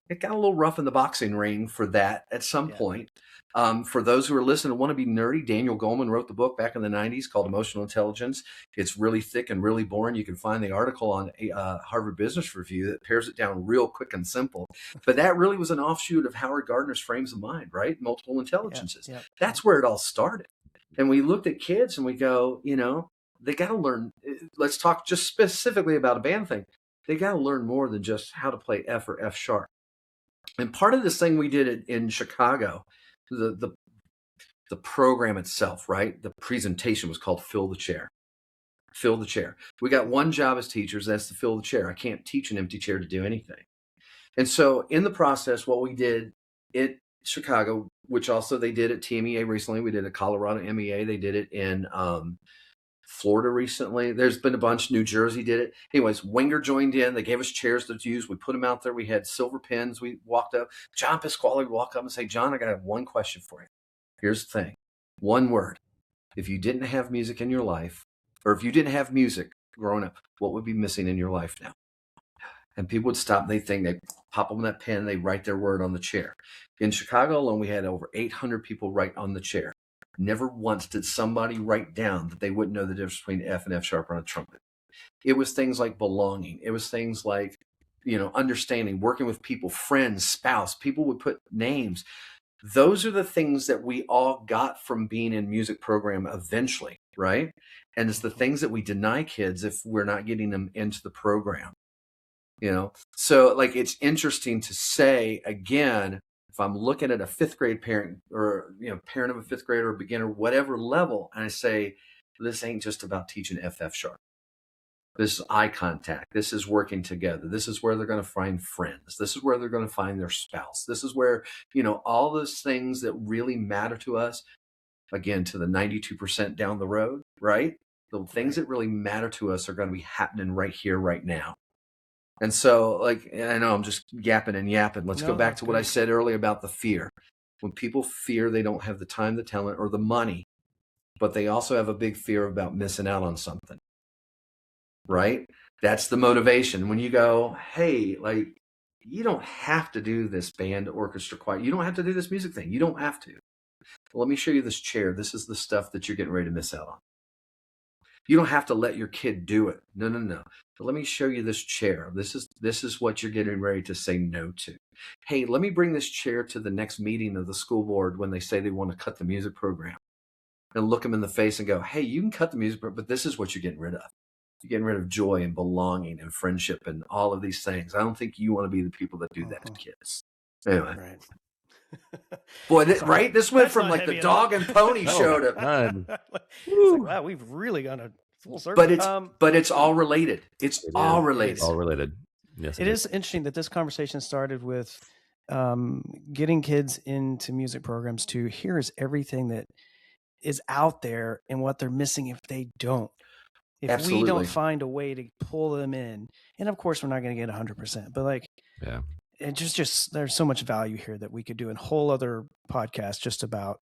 it got a little rough in the boxing ring for that at some point. For those who are listening and want to be nerdy, Daniel Goleman wrote the book back in the 90s called Emotional Intelligence. It's really thick and really boring. You can find the article on Harvard Business Review that pares it down real quick and simple. But that really was an offshoot of Howard Gardner's frames of mind, right? Multiple intelligences. Yeah. That's where it all started. And we looked at kids and we go, they got to learn. Let's talk just specifically about a band thing. They got to learn more than just how to play F or F sharp. And part of this thing we did in Chicago, the program itself, right? The presentation was called Fill the Chair. Fill the chair. We got one job as teachers, that's to fill the chair. I can't teach an empty chair to do anything. And so in the process, what we did in Chicago, which also they did at TMEA recently, we did at Colorado MEA, they did it in Florida recently. There's been a bunch. New Jersey did it. Anyways, Wenger joined in. They gave us chairs to use. We put them out there. We had silver pins. We walked up. John Pasquale would walk up and say, "John, I got one question for you. Here's the thing. One word. If you didn't have music in your life, or if you didn't have music growing up, what would be missing in your life now?" And people would stop. They think, they pop them that pen. They write their word on the chair. In Chicago alone, we had over 800 people write on the chair. Never once did somebody write down that they wouldn't know the difference between F and F sharp on a trumpet. It was things like belonging. It was things like, understanding, working with people, friends, spouse. People would put names. Those are the things that we all got from being in music program eventually, right? And it's the things that we deny kids if we're not getting them into the program. So like, it's interesting to say again, if I'm looking at a 5th grade parent or, parent of a 5th grader or beginner, whatever level, and I say, this ain't just about teaching FF sharp. This is eye contact. This is working together. This is where they're going to find friends. This is where they're going to find their spouse. This is where, all those things that really matter to us, again, to the 92% down the road, right? The things that really matter to us are going to be happening right here, right now. And so, like, I know I'm just yapping and yapping. Let's go back to what I said earlier about the fear. When people fear they don't have the time, the talent, or the money, but they also have a big fear about missing out on something, right? That's the motivation. When you go, hey, like, you don't have to do this band, orchestra, choir. You don't have to do this music thing. You don't have to. Well, let me show you this chair. This is the stuff that you're getting ready to miss out on. You don't have to let your kid do it. No. But let me show you this chair. This is what you're getting ready to say no to. Hey, let me bring this chair to the next meeting of the school board when they say they want to cut the music program. And look them in the face and go, hey, you can cut the music program, but this is what you're getting rid of. You're getting rid of joy and belonging and friendship and all of these things. I don't think you want to be the people that do that to kids. Anyway. Right. Boy, right? This went from like the dog and pony show to like, wow, we've really gone a full circle. But it's all related. It's all related. All related. Yes, it is interesting that this conversation started with getting kids into music programs to here is everything that is out there and what they're missing if they don't. If we don't find a way to pull them in, and of course we're not going to get 100%, but like, yeah, it just there's so much value here that we could do a whole other podcast just about.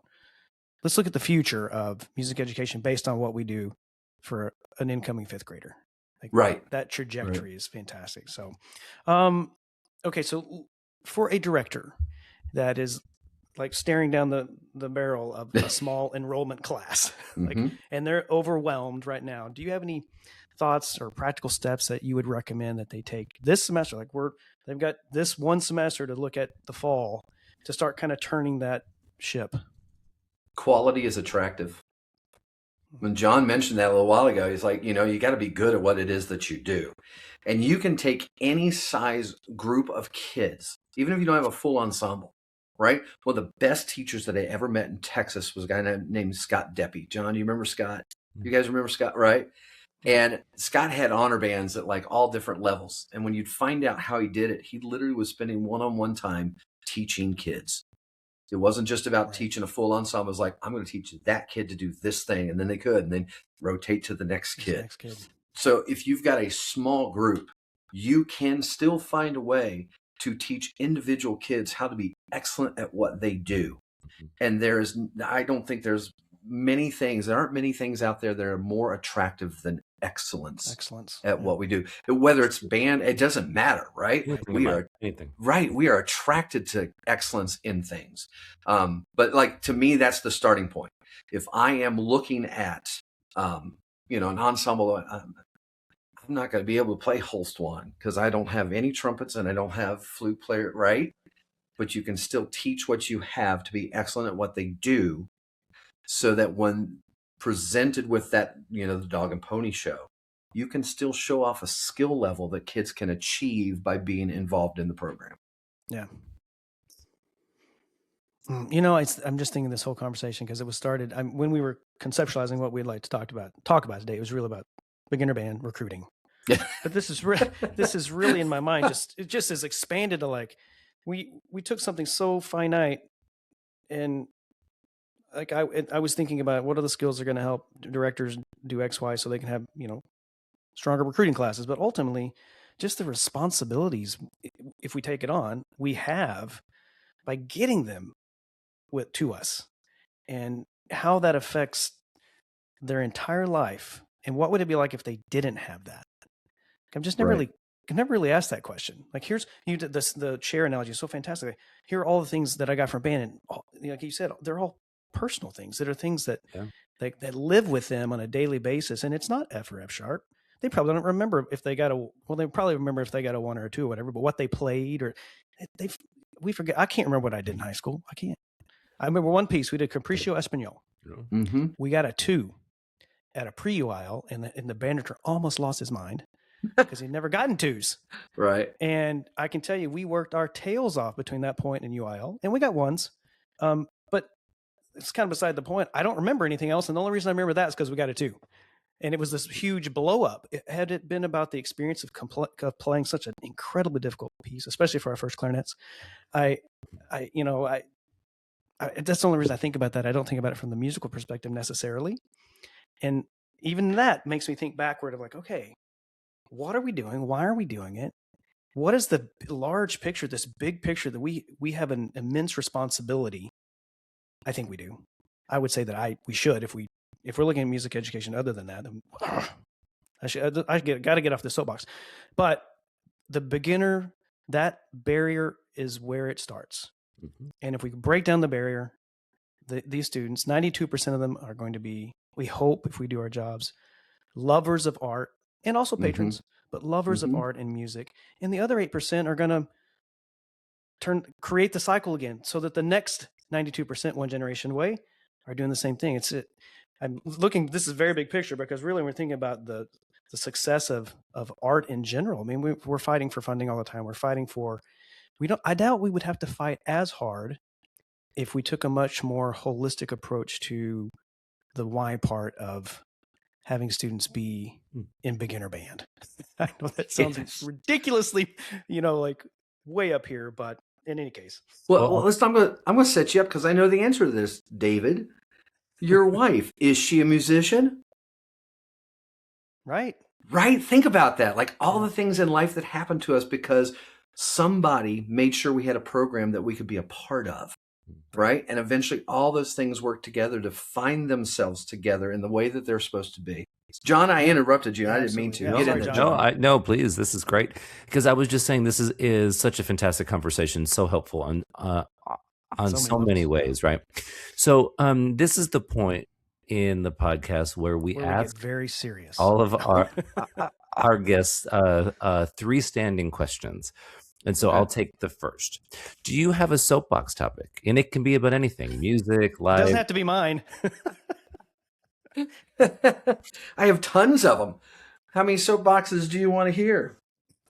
Let's look at the future of music education based on what we do for an incoming fifth grader. Like right. That trajectory is fantastic. So, okay. So for a director that is like staring down the barrel of a small enrollment class, like, and they're overwhelmed right now, do you have any thoughts or practical steps that you would recommend that they take this semester? Like they've got this one semester to look at the fall to start kind of turning that ship. Quality is attractive. When John mentioned that a little while ago, he's like, you got to be good at what it is that you do. And you can take any size group of kids, even if you don't have a full ensemble, right? One of the best teachers that I ever met in Texas was a guy named Scott Deppy. John, do you remember Scott? You guys remember Scott, right? And Scott had honor bands at like all different levels. And when you'd find out how he did it, he literally was spending one-on-one time teaching kids. It wasn't just about teaching a full ensemble. It was like, I'm going to teach that kid to do this thing. And then they could, and then rotate to the next kid. So if you've got a small group, you can still find a way to teach individual kids how to be excellent at what they do. And I don't think there aren't many things out there that are more attractive than excellence at what we do. Whether it's band, it doesn't matter, right? We are attracted to excellence in things. But like, to me, that's the starting point. If I am looking at, an ensemble, I'm not going to be able to play Holst one because I don't have any trumpets and I don't have flute player, right? But you can still teach what you have to be excellent at what they do, so that when presented with that, the dog and pony show, you can still show off a skill level that kids can achieve by being involved in the program. Yeah. I'm just thinking this whole conversation because it was started when we were conceptualizing what we'd like to talk about today. It was really about beginner band recruiting. But this is really in my mind. It just has expanded to like, we took something so finite, and like I was thinking about what are the skills that are going to help directors do X, Y, so they can have stronger recruiting classes. But ultimately, just the responsibilities, if we take it on, we have by getting them to us, and how that affects their entire life, and what would it be like if they didn't have that? I've just never really asked that question. Like, here's the chair analogy is so fantastic. Here are all the things that I got from band, and like you said, they're all personal things that are things that that live with them on a daily basis. And it's not F or F sharp. They probably don't remember if they got they probably remember if they got a 1 or a 2 or whatever, but what they played, or we forget. I can't remember what I did in high school. I can't. I remember one piece we did, Capriccio Espanol. Mm-hmm. We got a 2 at a pre-UIL, and the band director almost lost his mind because he'd never gotten 2s. Right. And I can tell you, we worked our tails off between that point and UIL, and we got 1s. But it's kind of beside the point. I don't remember anything else. And the only reason I remember that is because we got a 2. And it was this huge blow up. Had it been about the experience of playing such an incredibly difficult piece, especially for our first clarinets, that's the only reason I think about that. I don't think about it from the musical perspective necessarily. And even that makes me think backward of like, okay, what are we doing? Why are we doing it? What is the large picture, this big picture that we have an immense responsibility? I think we do. I would say that we should, if we're looking at music education other than that, then I got to get off the soapbox. But the beginner, that barrier is where it starts. Mm-hmm. And if we break down the barrier, these students, 92% of them are going to be, we hope if we do our jobs, lovers of art, and also patrons, but lovers of art and music. And the other 8% are going to create the cycle again, so that the next 92%, one generation away, are doing the same thing. I'm looking, this is a very big picture, because really we're thinking about the success of art in general. I mean, we're fighting for funding all the time. We're fighting for, I doubt we would have to fight as hard if we took a much more holistic approach to the why part of having students be in beginner band. I know that sounds ridiculously, like way up here, but in any case. Well, listen, I'm gonna set you up because I know the answer to this, David. Your wife, is she a musician? Right. Right? Think about that. Like all the things in life that happened to us because somebody made sure we had a program that we could be a part of. Right? And eventually all those things work together to find themselves together in the way that they're supposed to be. John, I interrupted you. Yeah, I didn't mean to. absolutely. Get Yeah, into sorry, John. No, please. This is great because I was just saying this is such a fantastic conversation, so helpful on so many ways, right? So this is the point in the podcast where we ask get very serious. all of our guests 3 standing questions. And so I'll take the first. Do you have a soapbox topic? And it can be about anything, music, life. It doesn't have to be mine. I have tons of them. How many soapboxes do you want to hear?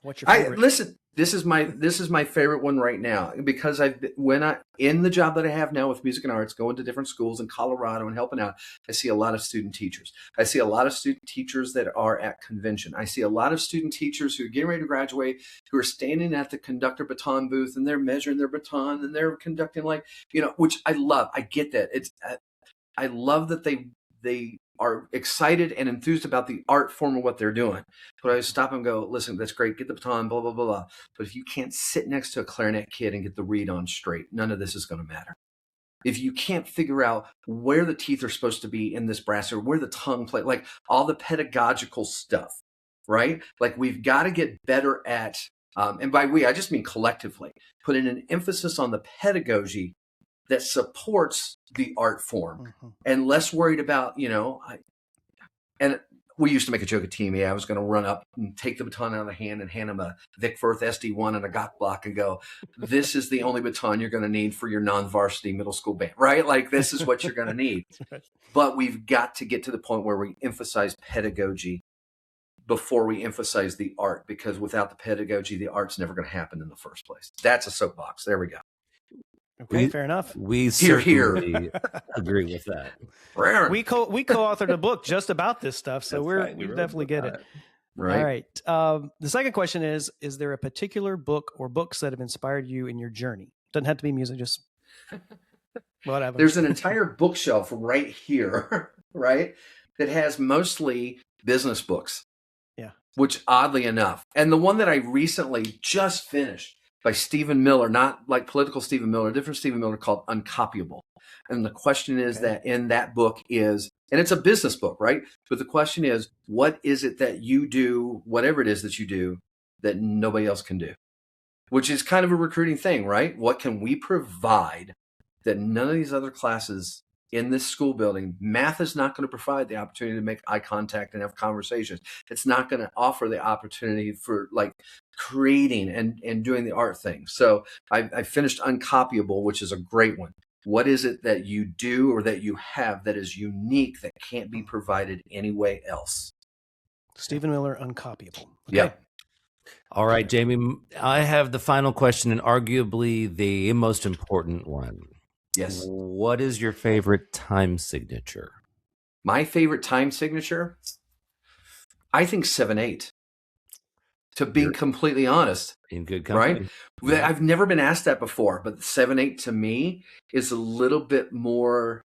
What's your favorite? Listen, this is my favorite one right now because in the job that I have now with music and arts, going to different schools in Colorado and helping out, I see a lot of student teachers. I see a lot of student teachers that are at convention. I see a lot of student teachers who are getting ready to graduate, who are standing at the conductor baton booth and they're measuring their baton and they're conducting which I love. I get that. I love that they are excited and enthused about the art form of what they're doing. But I stop and go, listen, that's great. Get the baton, blah, blah, blah, blah. But if you can't sit next to a clarinet kid and get the reed on straight, none of this is going to matter. If you can't figure out where the teeth are supposed to be in this brass or where the tongue play, like all the pedagogical stuff, right? Like we've got to get better at, and by we, I just mean collectively, putting an emphasis on the pedagogy that supports the art form and less worried about, and we used to make a joke at TME. I was going to run up and take the baton out of the hand and hand him a Vic Firth SD1 and a Gach block and go, this is the only baton you're going to need for your non-varsity middle school band, right? Like this is what you're going to need. But we've got to get to the point where we emphasize pedagogy before we emphasize the art, because without the pedagogy, the art's never going to happen in the first place. That's a soapbox. There we go. Okay, fair enough. We certainly agree with that. We co-authored a book just about this stuff, so we definitely get it. Right. All right. The second question is there a particular book or books that have inspired you in your journey? Doesn't have to be music, just whatever. There's an entire bookshelf right here, right, that has mostly business books. Yeah. Which oddly enough, and the one that I recently just finished by Stephen Miller, not like political Stephen Miller, different Stephen Miller, called Uncopyable. And the question is that in that book is, and it's a business book, right? But the question is, what is it that you do, whatever it is that you do, that nobody else can do? Which is kind of a recruiting thing, right? What can we provide that none of these other classes in this school building? Math is not going to provide the opportunity to make eye contact and have conversations. It's not going to offer the opportunity for like creating and doing the art thing. So I finished Uncopyable, which is a great one. What is it that you do or that you have that is unique that can't be provided anyway else? Stephen Miller, Uncopyable. Okay. Yeah. All right, Jamie, I have the final question and arguably the most important one. Yes. What is your favorite time signature? My favorite time signature? I think 7/8. To be completely honest. In good company. Right? I've never been asked that before, but 7/8 to me is a little bit more,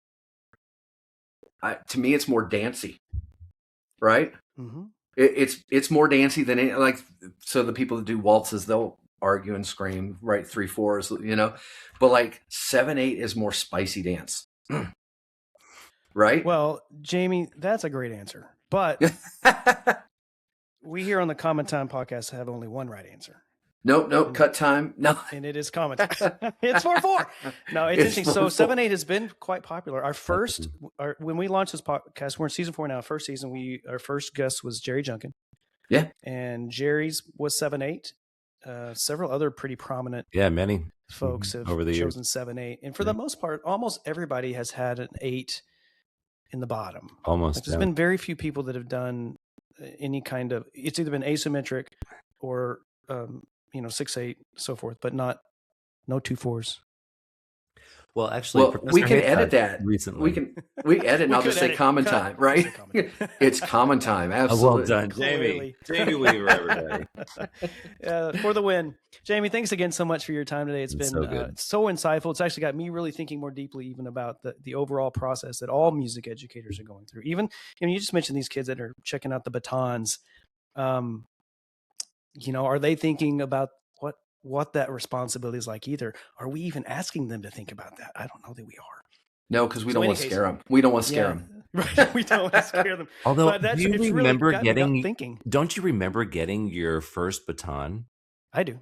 to me, it's more dancey. Right? Mm-hmm. It's more dancey than so the people that do waltzes, they'll argue and scream, right? 3/4, but like 7/8 is more spicy dance. Right? Well, Jamie, that's a great answer, but we here on the Common Time podcast have only one right answer. Nope. Cut time. No. And it is Common Time. It's 4/4. No, it's interesting. So 7/8 has been quite popular. When we launched this podcast, we're in season 4 now. First season, our first guest was Jerry Junkin. Yeah. And Jerry's was 7/8. Several other pretty prominent many folks have over the chosen years. 7/8. And for the most part, almost everybody has had an 8 in the bottom. Almost. There's been very few people that have done any kind of, it's either been asymmetric or 6/8, so forth, but no 2/4s. Well, actually, Well, we Professor can edit Haycock that. recently. We edit, and We I'll could just say edit. common Cut. time, I'll right? say common. It's common time. Oh, well Absolutely. done, Clearly. Jamie Weaver, everybody. For the win. Jamie, thanks again so much for your time today. It's been so good. so insightful. It's actually got me really thinking more deeply even about the overall process that all music educators are going through. Even, you just mentioned these kids that are checking out the batons. Are they thinking about what that responsibility is like either? Are we even asking them to think about that? I don't know that we are. No, because we don't want to scare them. We don't want to scare them. Right. We don't want to scare them. Although, But do you it's remember really got me getting? thinking. Don't you remember getting your first baton? I do.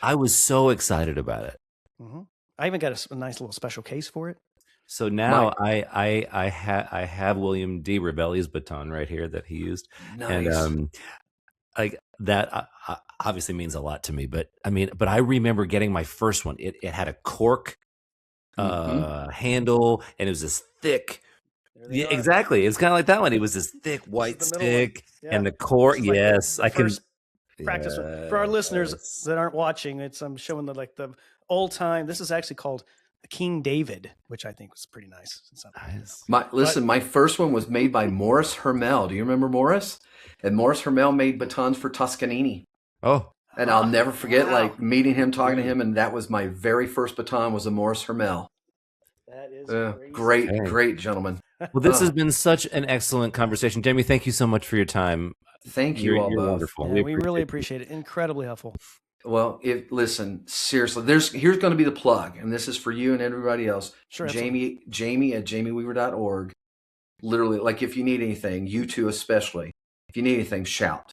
I was so excited about it. Mm-hmm. I even got a nice little special case for it. So now I have William D. Rebelli's baton right here that he used, Nice. and like that obviously means a lot to me. But I remember getting my first one. It had a cork handle, and it was this thick. Yeah, exactly. It's kind of like that one. It was this thick white stick, and the cork. Yes, I can practice for our listeners that aren't watching. I'm showing the old time. This is actually called King David, which I think was pretty nice. My first one was made by Morris Hermel. Do you remember Morris? And Morris Hermel made batons for Toscanini. Oh, and I'll never forget meeting him, talking to him, and that was my very first baton was a Morris Hermel. That is great gentleman. Well, this has been such an excellent conversation, Jamie. Thank you so much for your time. Thank you all you're both. Wonderful. Yeah, we really appreciate it. Incredibly helpful. Well, listen, seriously, here's going to be the plug, and this is for you and everybody else. Sure, Jamie at jamieweaver.org. Literally, like if you need anything, you two especially, if you need anything, shout,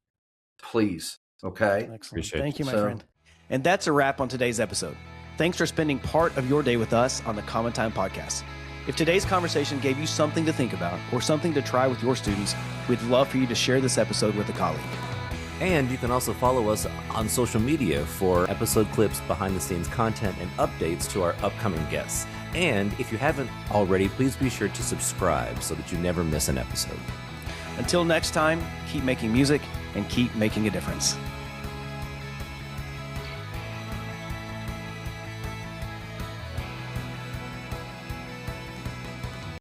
please. Okay. Excellent. Thank you, my friend. And that's a wrap on today's episode. Thanks for spending part of your day with us on the Common Time Podcast. If today's conversation gave you something to think about or something to try with your students, we'd love for you to share this episode with a colleague. And you can also follow us on social media for episode clips, behind-the-scenes content, and updates to our upcoming guests. And if you haven't already, please be sure to subscribe so that you never miss an episode. Until next time, keep making music and keep making a difference.